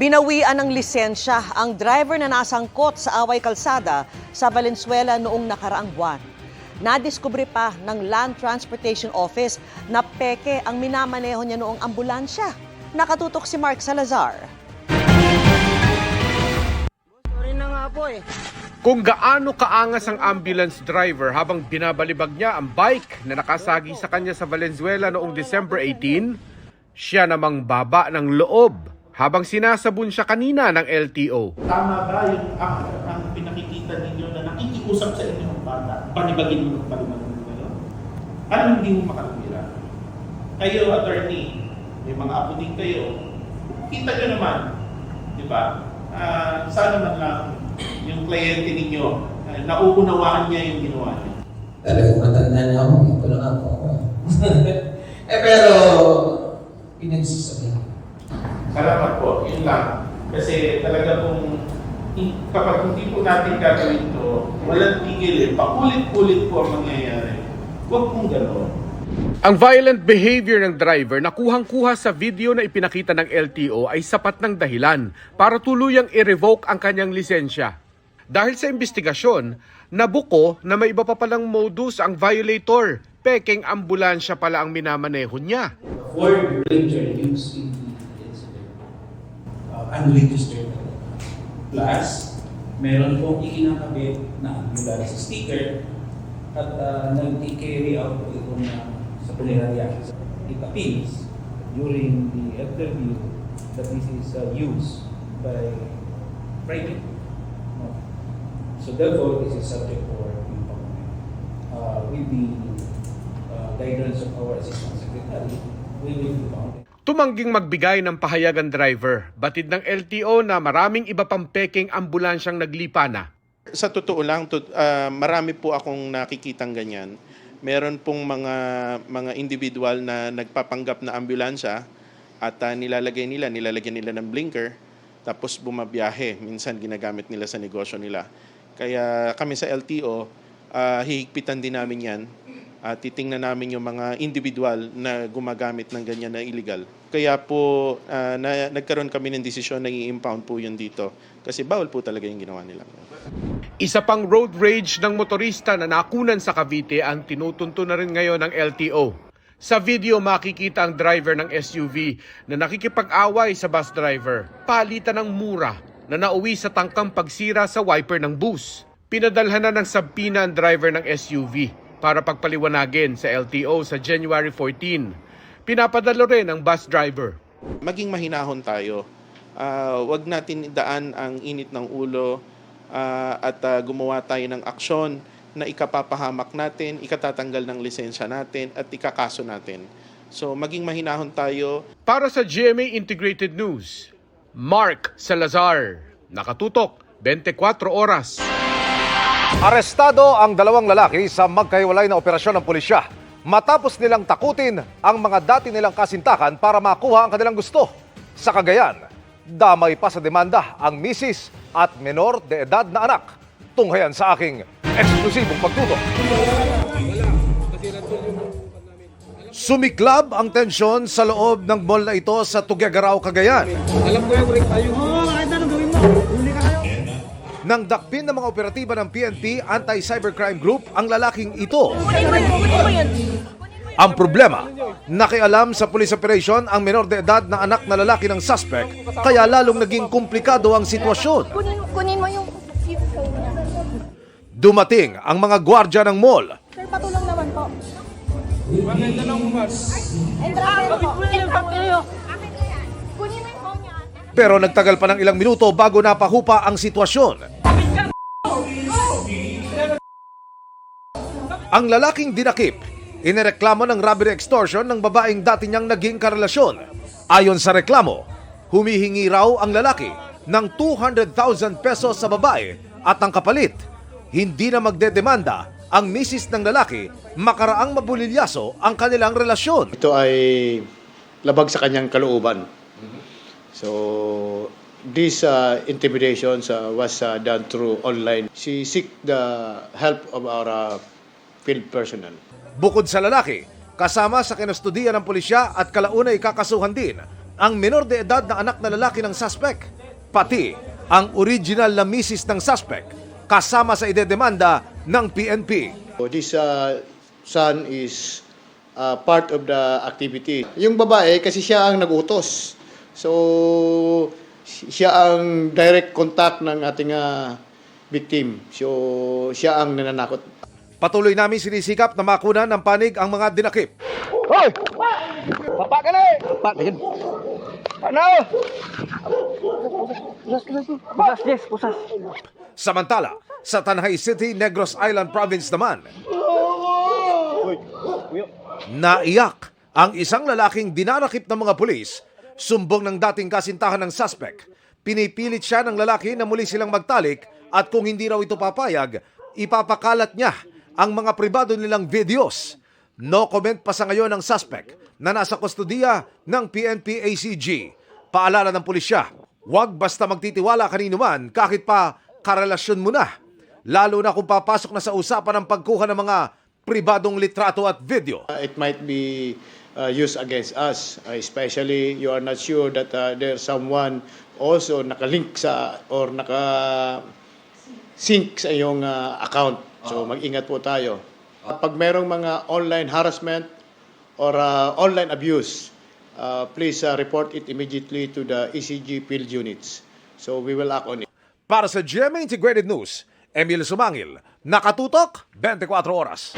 Binawian ng lisensya ang driver na nasangkot sa away kalsada sa Valenzuela noong nakaraang buwan. Nadiskubre pa ng Land Transportation Office na peke ang minamaneho niya noong ambulansya. Nakatutok si Mark Salazar. Kung gaano kaangas ang ambulance driver habang binabalibag niya ang bike na nakasagi sa kanya sa Valenzuela noong December 18, siya namang baba ng loob habang sinasabon siya kanina ng LTO. Tama ba yung ang pinakikita ninyo na nakikiusap sa inyo ng bata? Panibagin mo kayo? Ano hindi mo makakira? Kayo, attorney, may mga apo din kayo. Kita nyo naman, di ba? Sana man lang yung kliyente ninyo, nauunawaan niya yung ginawa niya. Talagang matanda na ako, ito lang ako. Pero, pinagsasabi. Salamat po, yun lang. Kasi talaga pong kapag hindi po natin gagawin ito, walang tigil paulit-ulit po ang mangyayari. Huwag pong gano'n. Ang violent behavior ng driver na kuhang-kuha sa video na ipinakita ng LTO ay sapat ng dahilan para tuluyang i-revoke ang kanyang lisensya. Dahil sa investigasyon, nabuko na may iba pa palang modus ang violator. Pekeng ambulansya pala ang minamaneho niya. For ranger use in the incident, unregistered. Plus, meron pong ikinakabit na ambulance sticker at nag-carry out po ito na sa punerarya. It appears during the interview that this is used by private. So therefore, this is subject for impoundment. With the guidance of our Assistant Secretary, we will impound it. Tumangging magbigay ng pahayag ang driver. Batid ng LTO na maraming iba pang peking ambulansyang naglipa na. Sa totoo lang, marami po akong nakikitang ganyan. Meron pong mga individual na nagpapanggap na ambulansya at nilalagyan nila ng blinker tapos bumabiyahe. Minsan ginagamit nila sa negosyo nila. Kaya kami sa LTO, hihigpitan din namin yan. Titingnan namin yung mga individual na gumagamit ng ganyan na illegal. Kaya po nagkaroon kami ng desisyon na i-impound po yun dito. Kasi bawal po talaga yung ginawa nila. Isa pang road rage ng motorista na nakunan sa Cavite ang tinutunto na rin ngayon ng LTO. Sa video makikita ang driver ng SUV na nakikipag-away sa bus driver. Palitan ng mura na nauwi sa tangkang pagsira sa wiper ng bus. Pinadalhan na ng sabpina ang driver ng SUV para pagpaliwanagin sa LTO sa January 14. Pinapadalo rin ang bus driver. Maging mahinahon tayo. Wag natin daan ang init ng ulo at gumawa tayo ng aksyon na ikapapahamak natin, ikatatanggal ng lisensya natin at ikakaso natin. So maging mahinahon tayo. Para sa GMA Integrated News, Mark Salazar, nakatutok 24 oras. Arestado ang dalawang lalaki sa magkahiwalay na operasyon ng pulisya matapos nilang takutin ang mga dati nilang kasintakan para makuha ang kanilang gusto. Sa Cagayan, damay pa sa demanda ang misis at menor de edad na anak. Tunghayan sa aking eksklusibong pagtutok. Sumiklab ang tensyon sa loob ng mall na ito sa Tuguegarao, Cagayan. Alam ko yung break tayo. Oo, kahit anong gawin mo. Nang dakpin ng mga operatiba ng PNP Anti-Cybercrime Group ang lalaking ito. Ang problema, nakialam sa police operation ang menor de edad na anak na lalaki ng suspect, kaya lalong naging komplikado ang sitwasyon. Kunin mo yung Dumating ang mga gwardya ng mall. Sir, patulong naman po. Maganda ng umas. Kunin mo yung phone niya. Pero nagtagal pa ng ilang minuto bago napahupa ang sitwasyon. Ang lalaking dinakip, inireklamo ng robbery extortion ng babaeng dati niyang naging karelasyon. Ayon sa reklamo, humihingi raw ang lalaki ng 200,000 pesos sa babae at ang kapalit, hindi na magdedemanda ang misis ng lalaki makaraang mabulilyaso ang kanilang relasyon. Ito ay labag sa kanyang kalooban. So, this intimidation was done through online. She seek the help of our field personnel. Bukod sa lalaki, kasama sa kinustudiya ng pulisya at kalaunay kakasuhan din ang menor de edad na anak na lalaki ng suspect, pati ang original na misis ng suspect, kasama sa idedemanda ng PNP. So, this son is part of the activity. Yung babae, kasi siya ang nag-utos. So, siya ang direct contact ng ating victim. So, siya ang nananakot. Patuloy namin sinisikap na makunan ng panig ang mga dinakip. Hoy! Papa ka na eh! Papa na yun. Ano? Pusas, yes, pusas. Samantala, sa Tanay City, Negros Island Province naman, naiyak ang isang lalaking dinarakip ng mga pulis, sumbong ng dating kasintahan ng suspect. Pinipilit siya ng lalaki na muli silang magtalik at kung hindi raw ito papayag, ipapakalat niya ang mga pribado nilang videos. No comment pa sa ngayon ng suspect na nasa kustudiya ng PNP ACG. Paalala ng pulisya, huwag basta magtitiwala kanino man kahit pa karelasyon mo na. Lalo na kung papasok na sa usapan ng pagkuha ng mga pribadong litrato at video. It might be used against us, especially you are not sure that there's someone also nakalink sa or naka-sync sa iyong account. So mag-ingat po tayo. Pag merong mga online harassment or online abuse, please report it immediately to the ECG field units. So we will act on it. Para sa GMA Integrated News, Emil Sumangil, nakatutok 24 oras.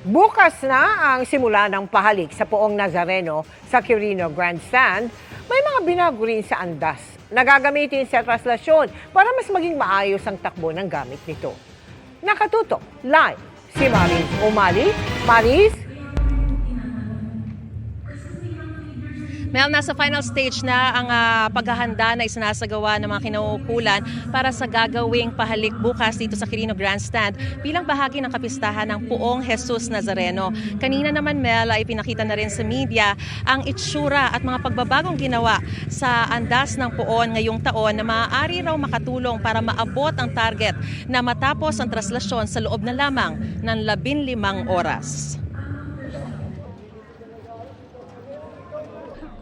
Bukas na ang simula ng pahalik sa Poong Nazareno sa Quirino Grandstand. May mga binago rin sa andas na gagamitin sa traslasyon para mas maging maayos ang takbo ng gamit nito. Nakatutok live si Maris Umali. Maris? Mel, nasa final stage na ang paghahanda na isinasagawa ng mga kinaukulan para sa gagawing pahalik bukas dito sa Quirino Grandstand bilang bahagi ng kapistahan ng Poong Jesus Nazareno. Kanina naman, Mel, ay pinakita na rin sa media ang itsura at mga pagbabagong ginawa sa andas ng Poon ngayong taon na maaari raw makatulong para maabot ang target na matapos ang traslasyon sa loob na lamang ng 15 oras.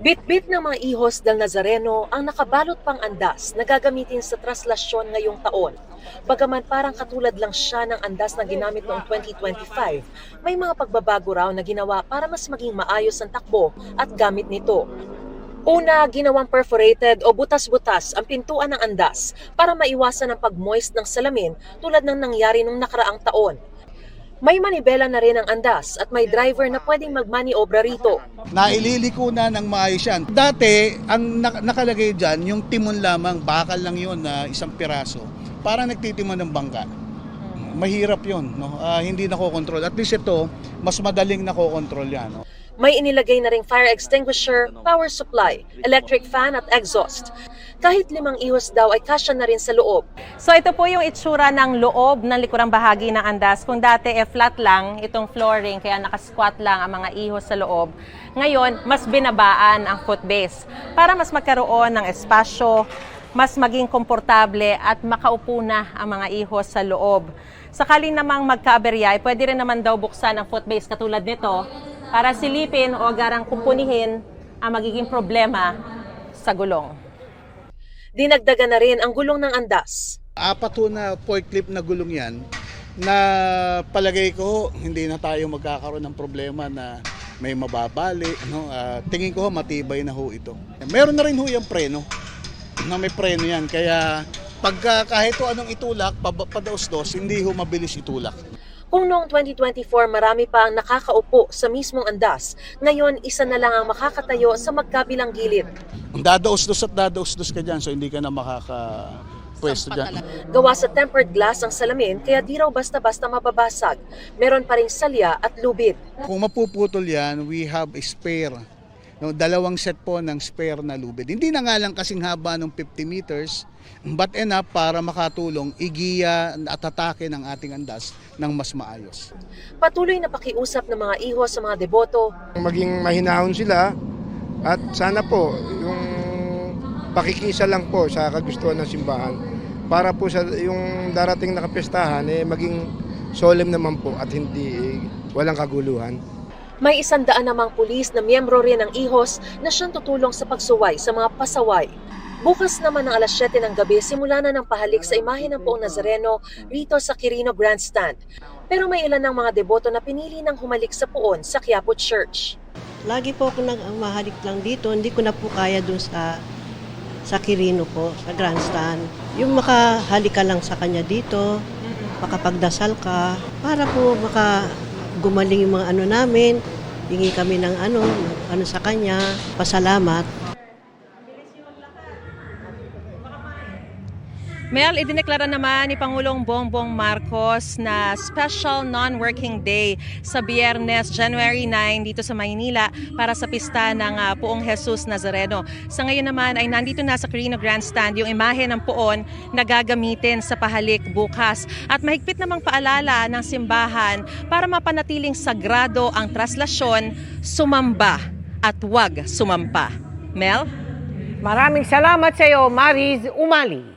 Bit-bit ng mga ihos del Nazareno ang nakabalot pang andas na gagamitin sa traslasyon ngayong taon. Bagaman parang katulad lang siya ng andas na ginamit noong 2025, may mga pagbabago raw na ginawa para mas maging maayos ang takbo at gamit nito. Una, ginawang perforated o butas-butas ang pintuan ng andas para maiwasan ang pag-moist ng salamin tulad ng nangyari nung nakaraang taon. May manibela na rin ang andas at may driver na pwedeng magmaniobra rito. Naililiko na ng maayos yan. Dati, ang nakalagay dyan, yung timon lamang, bakal lang yun na isang piraso. Parang nagtitimon ng bangka. Mahirap yun. No? Hindi nakokontrol. At least ito, mas madaling nakokontrol yan. No? May inilagay na ring fire extinguisher, power supply, electric fan at exhaust. Kahit 5 ihos daw ay kasya na rin sa loob. So ito po yung itsura ng loob ng likurang bahagi ng andas. Kung dati flat lang itong flooring, kaya nakasquat lang ang mga ihos sa loob. Ngayon, mas binabaan ang footbase para mas magkaroon ng espasyo, mas maging komportable at makaupo na ang mga ihos sa loob. Sakali namang magkaaberya, pwede rin naman daw buksan ang footbase katulad nito para silipin o agarang kumpunihin ang magiging problema sa gulong. Dinagdagan na rin ang gulong ng andas. 4 na forklift na gulong yan na palagay ko hindi na tayo magkakaroon ng problema na may mababali. No? Tingin ko matibay na ho ito. Meron na rin ho yung preno. Na may preno yan. Kaya pagka kahit anong itulak, padaos-dos, hindi ho mabilis itulak. Kung noong 2024 marami pa ang nakakaupo sa mismong andas, ngayon isa na lang ang makakatayo sa magkabilang gilid. Dadaos-dos at dadaos-dos ka dyan, so hindi ka na makakapwesto dyan. Gawa sa tempered glass ang salamin, kaya di raw basta-basta mababasag. Meron pa ring salya at lubid. Kung mapuputol yan, we have a spare. No, 2 set po ng spare na lubid. Hindi na nga lang kasing haba ng 50 meters, but enough para makatulong igiya at atake ng ating andas ng mas maayos. Patuloy na pakiusap ng mga iho sa mga deboto. Maging mahinahon sila at sana po yung pakikisa lang po sa kagustuhan ng simbahan para po sa yung darating na kapistahan maging solemn naman po at hindi walang kaguluhan. May 100 namang pulis na miyembro rin ng ihos na siyang tutulong sa pagsuway sa mga pasaway. Bukas naman ng alas 7 ng gabi, simula na ng pahalik sa imahe ng Poong Nazareno rito sa Quirino Grandstand. Pero may ilan ng mga deboto na pinili ng humalik sa puon sa Quiapo Church. Lagi po ako mahalik lang dito, hindi ko na po kaya dun sa Quirino po, sa Grandstand. Yung makahalik ka lang sa kanya dito, makapagdasal ka, para po gumaling yung mga namin, hingi kami ng ano sa kanya, pasalamat. Mel, idineklara naman ni Pangulong Bongbong Marcos na special non-working day sa Biyernes, January 9 dito sa Maynila para sa pista ng Poong Jesus Nazareno. Sa ngayon naman ay nandito na sa Quirino Grandstand yung imahe ng poon na gagamitin sa pahalik bukas. At mahigpit namang paalala ng simbahan para mapanatiling sagrado ang traslasyon, sumamba at huwag sumampa. Mel? Maraming salamat sa iyo, Mariz Umali.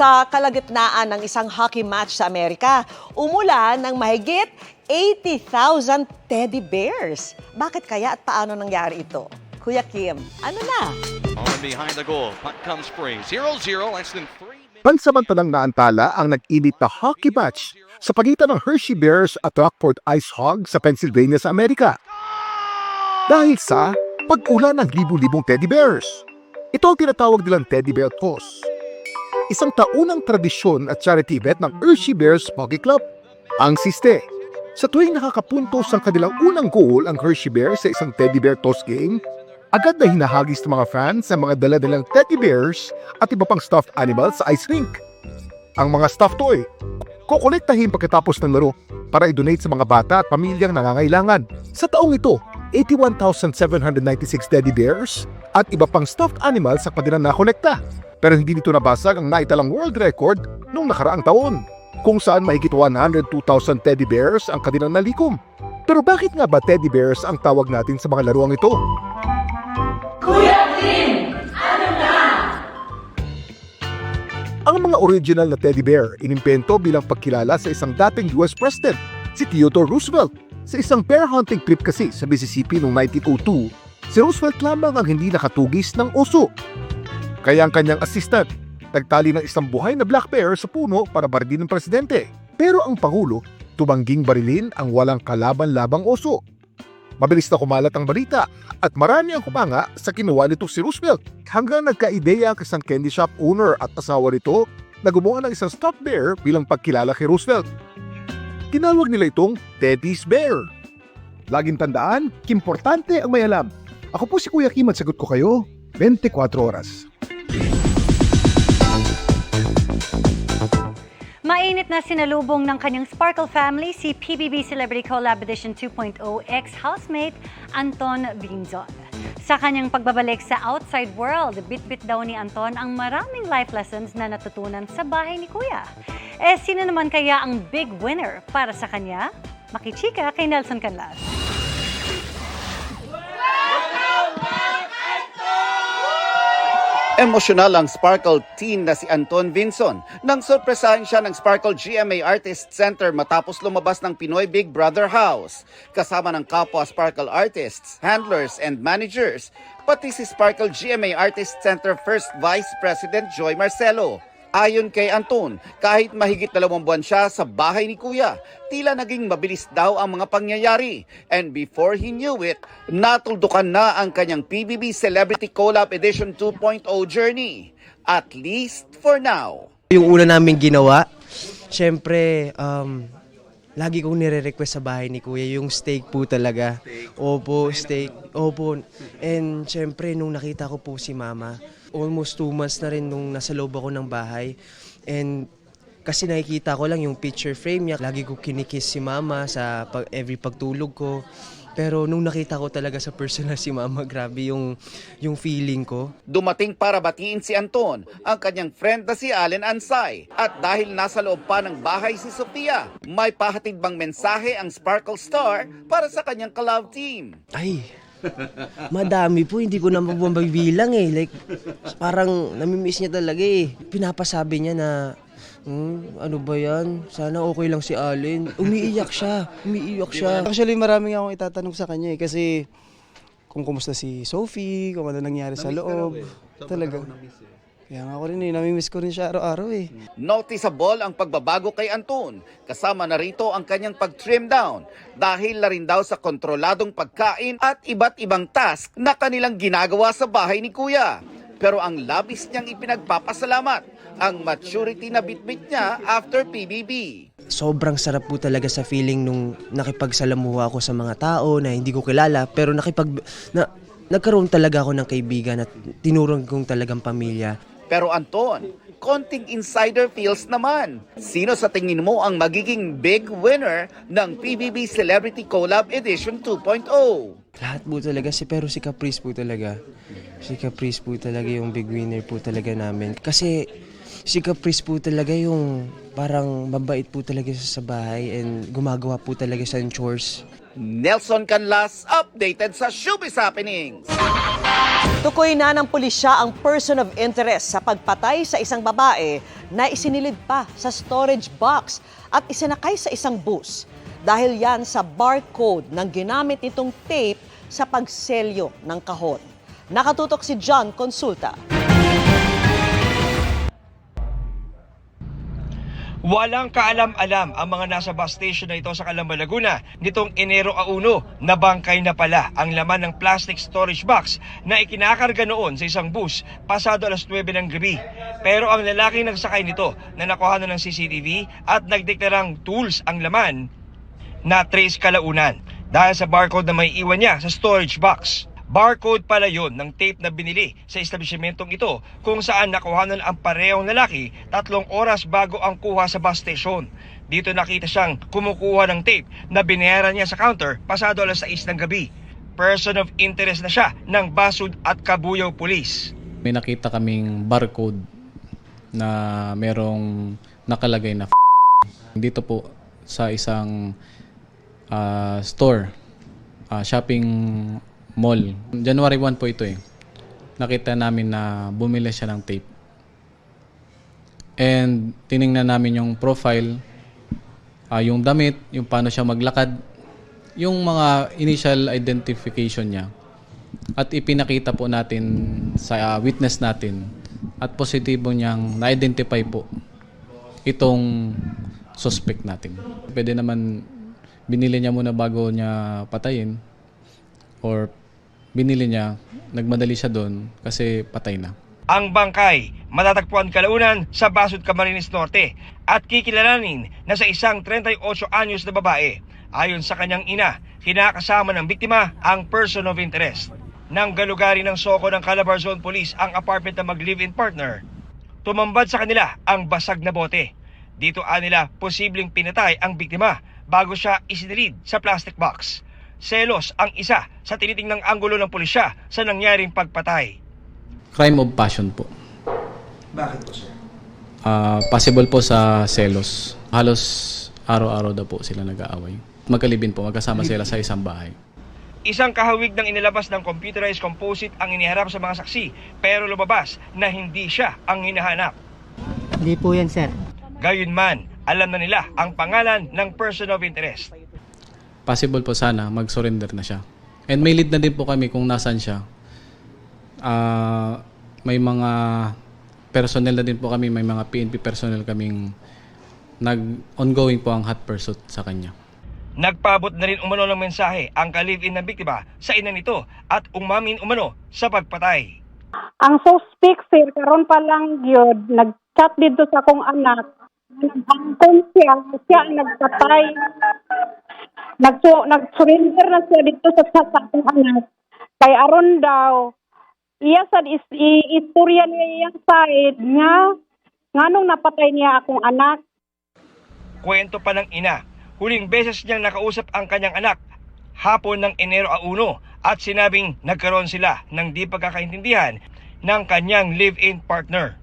Sa kalagitnaan ng isang hockey match sa Amerika, umulan ng mahigit 80,000 teddy bears. Bakit kaya at paano nangyari ito? Kuya Kim, ano na? On behind the goal, puck comes free. 0-0, less than 3 minutes. Pansamantalang naantala ang nag-init na hockey match sa pagitan ng Hershey Bears at Rockport Ice Hogs sa Pennsylvania sa Amerika. Dahil sa pag-ulan ng libu-libong teddy bears. Ito ang tinatawag nilang Teddy Bear Toss. Isang taunang tradisyon at charity event ng Hershey Bears Hockey Club. Ang siste, sa tuwing nakakapuntos ang kanilang unang goal ang Hershey Bears sa isang Teddy Bear Toss game, agad na hinahagis ng mga fans ang mga dala-dalang teddy bears at iba pang stuffed animals sa ice rink. Ang mga stuffed toy, kukolektahin pagkatapos ng laro para i-donate sa mga bata at pamilyang nangangailangan. Sa taong ito, 81,796 teddy bears at iba pang stuffed animals sa kanilang nakolekta. Pero hindi nito nabasag ang naitalang world record noong nakaraang taon, kung saan mahigit 102,000 teddy bears ang kanilang nalikom. Pero bakit nga ba teddy bears ang tawag natin sa mga laruang ito? Kuya Kim, ano na? Ang mga original na teddy bear inimbento bilang pagkilala sa isang dating US President, si Theodore Roosevelt. Sa isang bear hunting trip kasi sa Mississippi noong 1902, si Roosevelt lamang ang hindi nakatugis ng oso. Kaya ang kanyang assistant, nagtali ng isang buhay na black bear sa puno para barilin ng presidente. Pero ang Pangulo, tumangging barilin ang walang kalaban-labang oso. Mabilis na kumalat ang balita at marami ang kumanga sa kinuha nito si Roosevelt. Hanggang nagka-ideya ang isang candy shop owner at asawa nito na gumawa ng isang stuffed bear bilang pagkilala kay Roosevelt. Tinawag nila itong Teddy's Bear. Laging tandaan, importante ang may alam. Ako po si Kuya Kim at sagot ko kayo 24 oras. Mainit na sinalubong ng kanyang Sparkle family si PBB Celebrity Collab Edition 2.0 ex-housemate Anton Binzon. Sa kanyang pagbabalik sa outside world, bit-bit daw ni Anton ang maraming life lessons na natutunan sa bahay ni Kuya. Sino naman kaya ang big winner para sa kanya? Makichika kay Nelson Canlas. Emosyonal ang Sparkle teen na si Anton Vinson nang sorpresahan siya ng Sparkle GMA Artist Center matapos lumabas ng Pinoy Big Brother House. Kasama ng kapwa Sparkle artists, handlers, and managers, pati si Sparkle GMA Artist Center First Vice President Joy Marcelo. Ayon kay Anton, kahit mahigit 2 buwan siya sa bahay ni Kuya, tila naging mabilis daw ang mga pangyayari. And before he knew it, natuldukan na ang kanyang PBB Celebrity Collab Edition 2.0 journey. At least for now. Yung una namin ginawa, syempre, lagi kong nire-request sa bahay ni Kuya yung steak po talaga. Opo, steak. Opo. And syempre, nung nakita ko po si Mama, almost 2 months na rin nung nasa loob ako ng bahay. And kasi nakikita ko lang yung picture frame niya. Lagi ko kinikiss si Mama sa every pagtulog ko. Pero nung nakita ko talaga sa personal si Mama, grabe yung feeling ko. Dumating para batiin si Anton, ang kanyang friend na si Allen Ansay. At dahil nasa loob pa ng bahay si Sofia, may pahatid bang mensahe ang Sparkle Star para sa kanyang collab team? Ay, madami po, hindi ko na mabibilang eh. Like, parang namimiss niya talaga eh. Pinapasabi niya na, ano ba yan? Sana okay lang si Allen. Umiiyak siya. Actually, marami akong itatanong sa kanya eh. Kasi kung kumusta si Sophie, kung ano nangyari sa loob. Talaga. Kaya nga ako rin eh, namimiss ko rin siya araw-araw eh. Noticeable ang pagbabago kay Anton. Kasama na rito ang kanyang pag-trim down dahil na rin daw sa kontroladong pagkain at iba't ibang task na kanilang ginagawa sa bahay ni Kuya. Pero ang labis niyang ipinagpapasalamat ang maturity na bitbit niya after PBB. Sobrang sarap po talaga sa feeling nung nakipagsalamuha ako sa mga tao na hindi ko kilala, pero nagkaroon talaga ako ng kaibigan at tinurong kong talagang pamilya. Pero Anton, konting insider feels naman. Sino sa tingin mo ang magiging big winner ng PBB Celebrity Collab Edition 2.0? Lahat po talaga, pero si Caprice po talaga. Si Caprice po talaga yung big winner po talaga namin. Kasi si Caprice po talaga yung parang mabait po talaga sa bahay and gumagawa po talaga sa chores. Nelson Canlas, updated sa Showbiz Happenings. Tukoy na ng pulisya ang person of interest sa pagpatay sa isang babae na isinilid pa sa storage box at isinakay sa isang bus. Dahil yan sa barcode ng ginamit nitong tape sa pagselyo ng kahon. Nakatutok si John Consulta. Walang kaalam-alam ang mga nasa bus station na ito sa Calamba, Laguna nitong Enero 1 na bangkay na pala ang laman ng plastic storage box na ikinakarga noon sa isang bus pasado alas 9 ng gabi. Pero ang lalaking nagsakay nito na nakuha ng CCTV at nagdeklarang tools ang laman na trace kalaunan dahil sa barcode na may iwan niya sa storage box. Barcode pala yon ng tape na binili sa establishmentong ito kung saan nakuhanan ang parehong lalaki 3 oras bago ang kuha sa bus station. Dito nakita siyang kumukuha ng tape na binayaran niya sa counter pasado alas 6 ng gabi. Person of interest na siya ng Basud at Cabuyao Police. May nakita kaming barcode na merong nakalagay na dito po sa isang store, shopping mall. January 1 po ito eh. Nakita namin na bumili siya ng tape. And tiningnan namin yung profile, yung damit, yung paano siya maglakad, yung mga initial identification niya. At ipinakita po natin sa witness natin at positibo niyang na-identify po itong suspect natin. Pwede naman binili niya muna bago niya patayin or binili niya, nagmadali siya doon kasi patay na. Ang bangkay matatagpuan kalaunan sa Basud, Camarines Norte at kikilalanin na sa isang 38 anyos na babae. Ayon sa kanyang ina, kinakasama ng biktima ang person of interest. Nang galugari ng soko ng Calabar Zone Police ang apartment na mag-live-in partner, tumambad sa kanila ang basag na bote. Dito nila posibleng pinatay ang biktima bago siya isinilid sa plastic box. Selos ang isa sa tinitingnang anggulo ng pulisya sa nangyaring pagpatay. Crime of passion po. Bakit po, sir? Possible po sa selos. Halos araw-araw daw po sila nag-aaway. Magkalibin po, magkasama sila sa isang bahay. Isang kahawig ng inilabas ng computerized composite ang iniharap sa mga saksi, pero lumabas na hindi siya ang hinahanap. Hindi po yan, sir. Gayunman, alam na nila ang pangalan ng person of interest. Possible po sana mag-surrender na siya. And may lead na din po kami kung nasan siya. May mga personnel na din po kami, may mga PNP personnel kaming ongoing po ang hot pursuit sa kanya. Nagpaabot na rin umano ng mensahe ang ka-live-in ng biktima sa ina nito at umamin umano sa pagpatay. Ang suspect, sir, karon pa lang yun, nag-chat dito sa akong anak. Nag-angkon siya ang nagpatay. Nag-surrender na siya dito sa akong anak. Kay aron daw, iya sad istorya niya iyang side nga nganong napatay niya akong anak. Kwento pa ng ina, huling beses niyang nakausap ang kanyang anak hapon ng Enero 1 at sinabing nagkaroon sila ng di pagkakaintindihan ng kanyang live-in partner.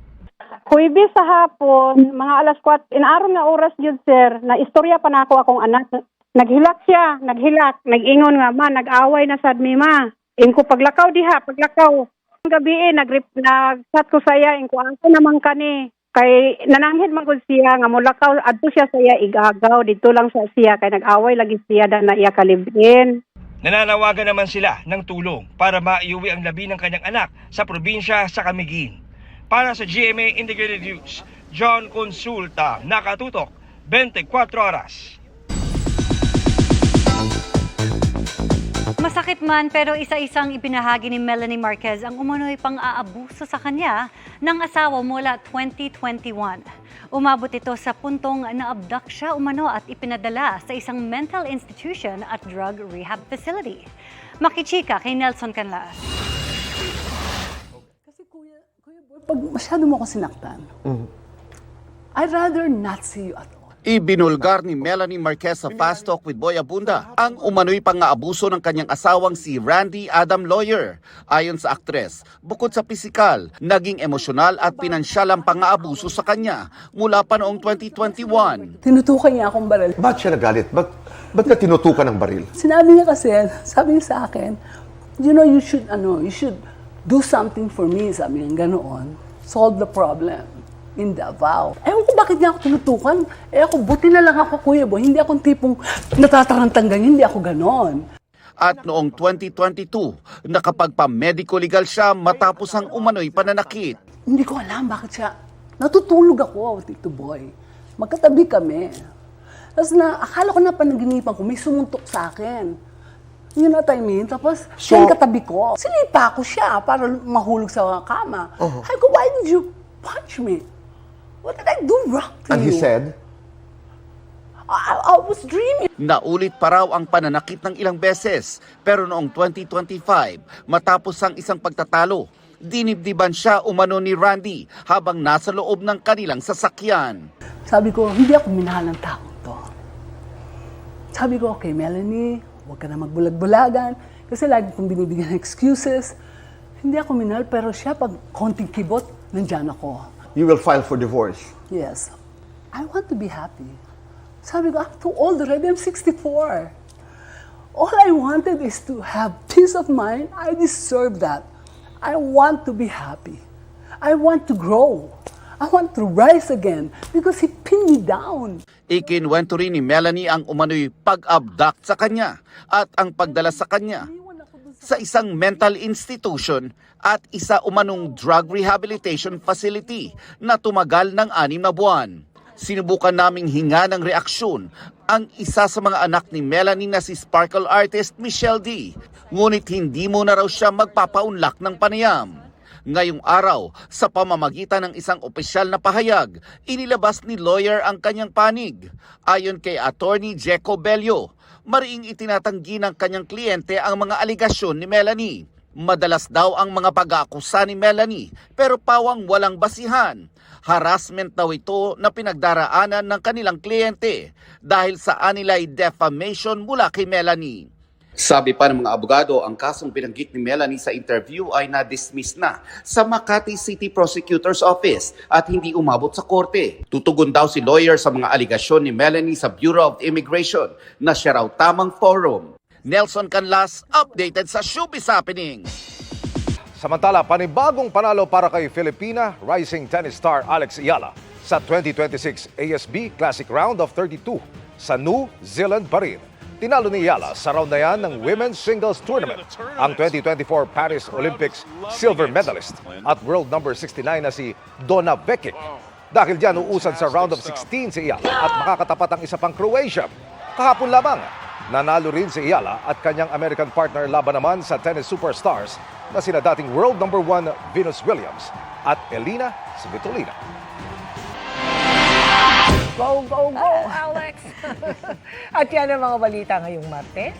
Huwebes sa hapon, mga alas 4, inaron nga oras yun, sir, na istorya pa na ako akong anak. Naghilak siya, nag-ingon nga, ma, nag-away na sad mi, ma. Ingko paglakaw diha, paglakaw. Gabi nag-chat ko saya, ingko ako naman kani. Kay nananghid man gud siya nga mulakaw adto siya saya igagaw dito lang sa siya kay nag-away lagi siya na iya kalibin. Nananawagan naman sila ng tulong para maiuwi ang labi ng kanyang anak sa probinsya sa Camiguin. Para sa GMA Integrated News, John Consulta, nakatutok 24 oras. Masakit man pero isa-isang ibinahagi ni Melanie Marquez ang umano'y pang-aabuso sa kanya ng asawa mula 2021. Umabot ito sa puntong na-abduct siya umano at ipinadala sa isang mental institution at drug rehab facility. Makichika kay Nelson Canlas. Kasi kuya pag masyado mo ko sinaktan, I'd rather not see you at all. Ibinulgar ni Melanie Marquez sa Fast Talk with Boy Abunda ang umano'y pang-aabuso ng kanyang asawang si Randy Adam Lawyer. Ayon sa aktres, bukod sa pisikal, naging emosyonal at pinansyal ang pang-aabuso sa kanya mula pa noong 2021. Tinutukan niya akong baril. Ba't siya nagalit? Ba't ka tinutukan ng baril? Sinabi niya kasi, sabi niya sa akin, you know, you should do something for me, sabi niya ganoon. Solve the problem in Davao. Ewan ko bakit niya ako tinutukan. Ako, buti na lang ako, Kuya Boy. Hindi akong tipong natatarantang ganyan. Hindi ako ganon. At noong 2022, nakapagpa-medico legal siya matapos ang umano'y pananakit. Hindi ko alam bakit siya. Natutulog ako, Tito Boy. Magkatabi kami. Tapos akala ko na panaginipan ko, may sumuntok sa akin. You know what I mean? Tapos, siya yung katabi ko. Sinipa ko siya para mahulog sa kama. Sabi ko, why did you punch me? What did I do wrong to And you? he said? I was dreaming. Naulit pa raw ang pananakit ng ilang beses, pero noong 2025, matapos ang isang pagtatalo, dinibdiban siya umano ni Randy habang nasa loob ng kanilang sasakyan. Sabi ko, hindi ako minahal ng tao to. Sabi ko, okay, Melanie, huwag ka na magbulag-bulagan kasi lagi kong binibigyan ng excuses. Hindi ako minahal, pero siya pag konting kibot, nandyan ako. You will file for divorce. Yes. I want to be happy. Sabi ko, I'm too old already. I'm 64. All I wanted is to have peace of mind. I deserve that. I want to be happy. I want to grow. I want to rise again because he pinned me down. Ikinwento rin ni Melanie ang umano'y pag-abduct sa kanya at ang pagdala sa kanya sa isang mental institution at isa umanong drug rehabilitation facility na tumagal ng 6 na buwan. Sinubukan naming hinga ng reaksyon ang isa sa mga anak ni Melanie na si sparkle artist Michelle D. Ngunit hindi mo na raw siya magpapaunlak ng panayam. Ngayong araw, sa pamamagitan ng isang opisyal na pahayag, inilabas ni lawyer ang kanyang panig. Ayon kay Attorney Jeco Bello, mariing itinatanggi ng kanyang kliyente ang mga aligasyon ni Melanie. Madalas daw ang mga pag-aakusa ni Melanie pero pawang walang basihan. Harassment daw ito na pinagdaraanan ng kanilang kliyente dahil sa anilay defamation mula kay Melanie. Sabi pa ng mga abogado, ang kasong binanggit ni Melanie sa interview ay na-dismiss na sa Makati City Prosecutor's Office at hindi umabot sa korte. Tutugon daw si lawyer sa mga aligasyon ni Melanie sa Bureau of Immigration na siya raw tamang forum. Nelson Canlas, updated sa Showbiz Happenings. Samantala, panibagong panalo para kay Filipina rising tennis star Alex Ayala sa 2026 ASB Classic Round of 32 sa New Zealand pa rin. Tinalo ni Ayala sa round na yan ng Women's Singles Tournament ang 2024 Paris Olympics silver medalist at world number 69 na si Donna Vekic. Dahil dyan uusad sa round of 16 si Ayala at makakatapat ang isa pang Croatia. Kahapon lamang, nanalo rin si Ayala at kanyang American partner laban naman sa tennis superstars na sina dating world number 1 Venus Williams at Elina Svitolina. Go, go, go, Alex! At yan ang mga balita ngayong Martes.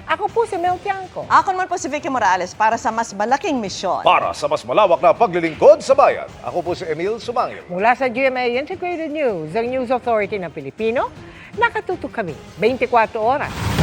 Ako po si Mel Tiangco. Ako naman po si Vicky Morales para sa mas malaking misyon. Para sa mas malawak na paglilingkod sa bayan, ako po si Emil Sumangil. Mula sa GMA Integrated News, ang News Authority ng Pilipino, nakatutok kami 24 oras.